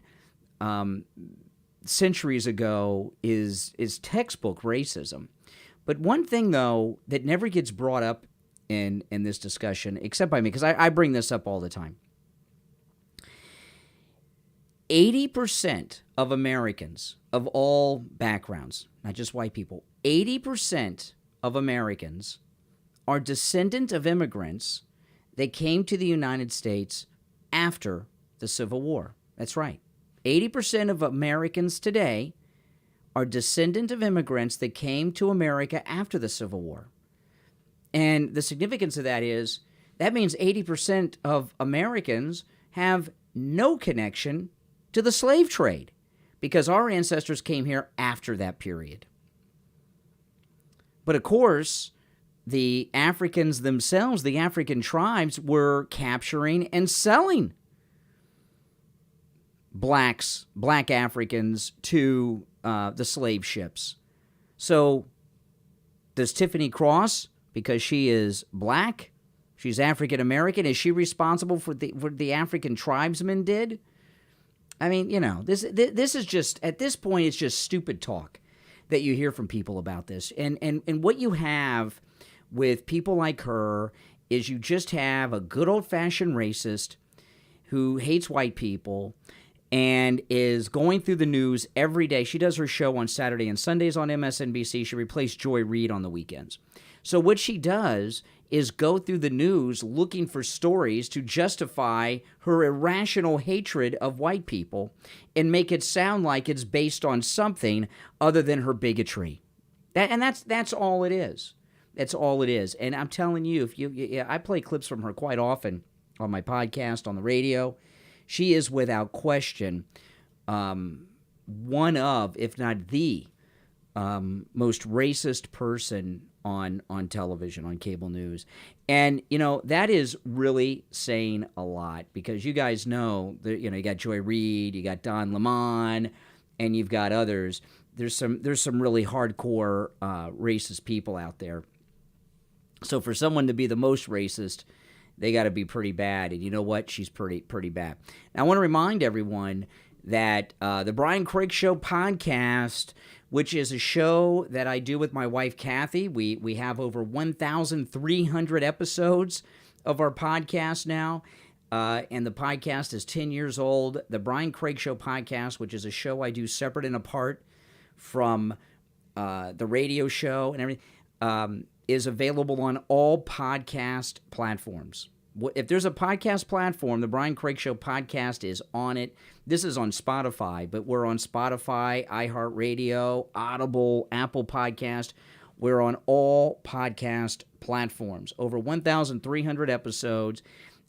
A: centuries ago is textbook racism. But one thing, though, that never gets brought up in this discussion, except by me, because I bring this up all the time. 80% of Americans of all backgrounds, not just white people, 80% of Americans are descendant of immigrants that came to the United States after the Civil War. That's right. 80% of Americans today are descendant of immigrants that came to America after the Civil War. And the significance of that is that means 80% of Americans have no connection to the slave trade because our ancestors came here after that period. But of course, the Africans themselves, the African tribes, were capturing and selling black Africans to the slave ships. So does Tiffany Cross, because she is black, She's African American. Is she responsible for what the African tribesmen did? I mean, this is just, at this point, it's just stupid talk that you hear from people about this. And what you have with people like her is you just have a good old-fashioned racist who hates white people and is going through the news every day. She does her show on Saturday and Sundays on MSNBC. She replaced Joy Reid on the weekends. So what she does is go through the news looking for stories to justify her irrational hatred of white people and make it sound like it's based on something other than her bigotry. That's all it is. That's all it is. And I'm telling you, I play clips from her quite often on my podcast, on the radio. She is without question one of, if not the most racist person on television, on cable news. And, that is really saying a lot, because you guys know that, you got Joy Reid, you got Don Lemon, and you've got others. There's some really hardcore racist people out there. So for someone to be the most racist, they got to be pretty bad. And you know what? She's pretty bad. Now, I want to remind everyone that the Brian Craig Show podcast, which is a show that I do with my wife, Kathy. We have over 1,300 episodes of our podcast now, and the podcast is 10 years old. The Brian Craig Show podcast, which is a show I do separate and apart from the radio show and everything, is available on all podcast platforms. If there's a podcast platform, the Brian Craig Show podcast is on it. This is on Spotify, but we're on Spotify, iHeartRadio, Audible, Apple Podcast. We're on all podcast platforms. Over 1,300 episodes.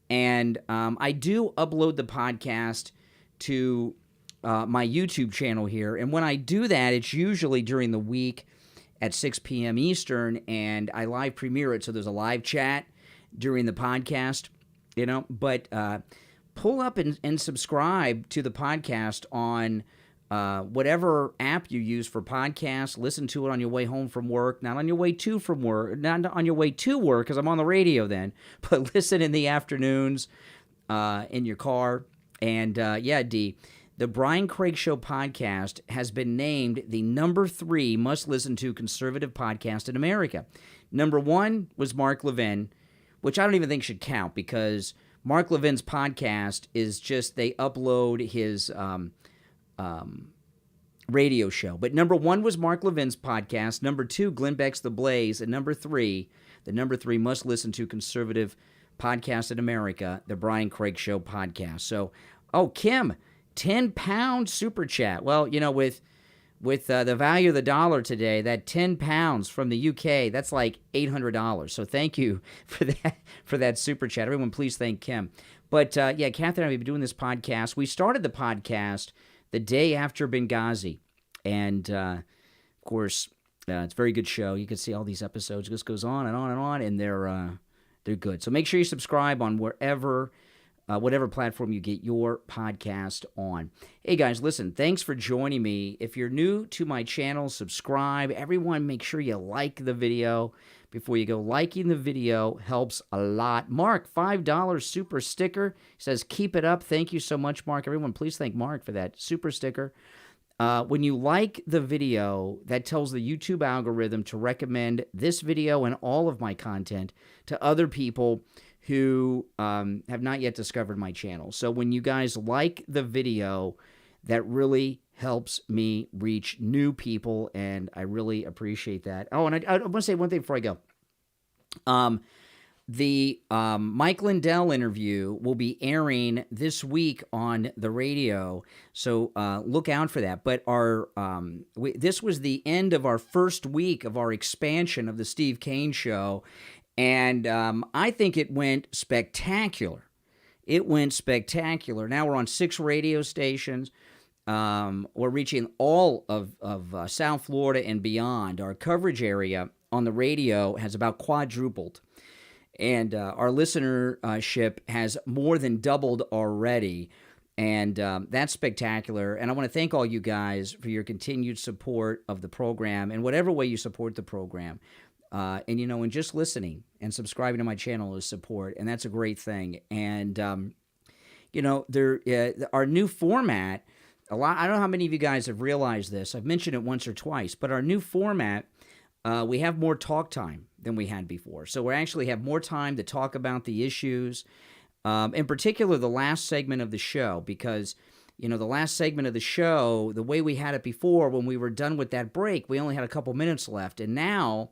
A: And I do upload the podcast to my YouTube channel here. And when I do that, it's usually during the week at 6 p.m. Eastern, and I live premiere it. So there's a live chat during the podcast, but pull up and subscribe to the podcast on whatever app you use for podcasts. Listen to it on your way home from work, not on your way to work, because I'm on the radio then, but listen in the afternoons in your car. And D, the Brian Craig Show podcast has been named the number 3 must-listen-to conservative podcast in America. Number 1 was Mark Levin, which I don't even think should count, because Mark Levin's podcast is just, they upload his radio show. But number 1 was Mark Levin's podcast. Number 2, Glenn Beck's The Blaze. And number 3, the number 3 must-listen-to conservative podcast in America, the Brian Craig Show podcast. So, Kim, £10 super chat. Well, with the value of the dollar today, that £10 from the UK, that's like $800. So thank you for that super chat. Everyone, please thank Kim. But Catherine and I have been doing this podcast. We started the podcast the day after Benghazi, and of course, it's a very good show. You can see all these episodes. It just goes on and on and on, and they're good. So make sure you subscribe on whatever platform you get your podcast on. Hey, guys, listen, thanks for joining me. If you're new to my channel, subscribe. Everyone, make sure you like the video before you go. Liking the video helps a lot. Mark, $5 super sticker. He says, keep it up. Thank you so much, Mark. Everyone, please thank Mark for that super sticker. When you like the video, that tells the YouTube algorithm to recommend this video and all of my content to other people who have not yet discovered my channel. So when you guys like the video, that really helps me reach new people, and I really appreciate that. Oh, and I want to say one thing before I go. The Mike Lindell interview will be airing this week on the radio, so look out for that. But this was the end of our first week of our expansion of the Steve Kane Show, and I think it went spectacular. It went spectacular. Now we're on 6 radio stations. We're reaching all of South Florida and beyond. Our coverage area on the radio has about quadrupled. And our listenership has more than doubled already. And that's spectacular. And I want to thank all you guys for your continued support of the program. And whatever way you support the program, And, you know, and just listening and subscribing to my channel is support, and that's a great thing. And, you know, our new format, I don't know how many of you guys have realized this. I've mentioned it once or twice, but our new format, we have more talk time than we had before. So we actually have more time to talk about the issues, in particular the last segment of the show, because, you know, the last segment of the show, the way we had it before, when we were done with that break, we only had a couple minutes left. And now,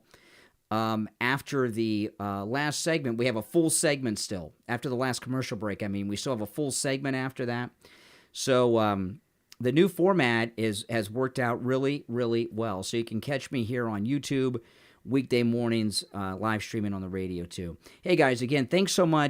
A: after the last segment, we have a full segment still. After the last commercial break, I mean, we still have a full segment after that. So the new format has worked out really, really well. So you can catch me here on YouTube, weekday mornings, live streaming on the radio too. Hey, guys, again, thanks so much.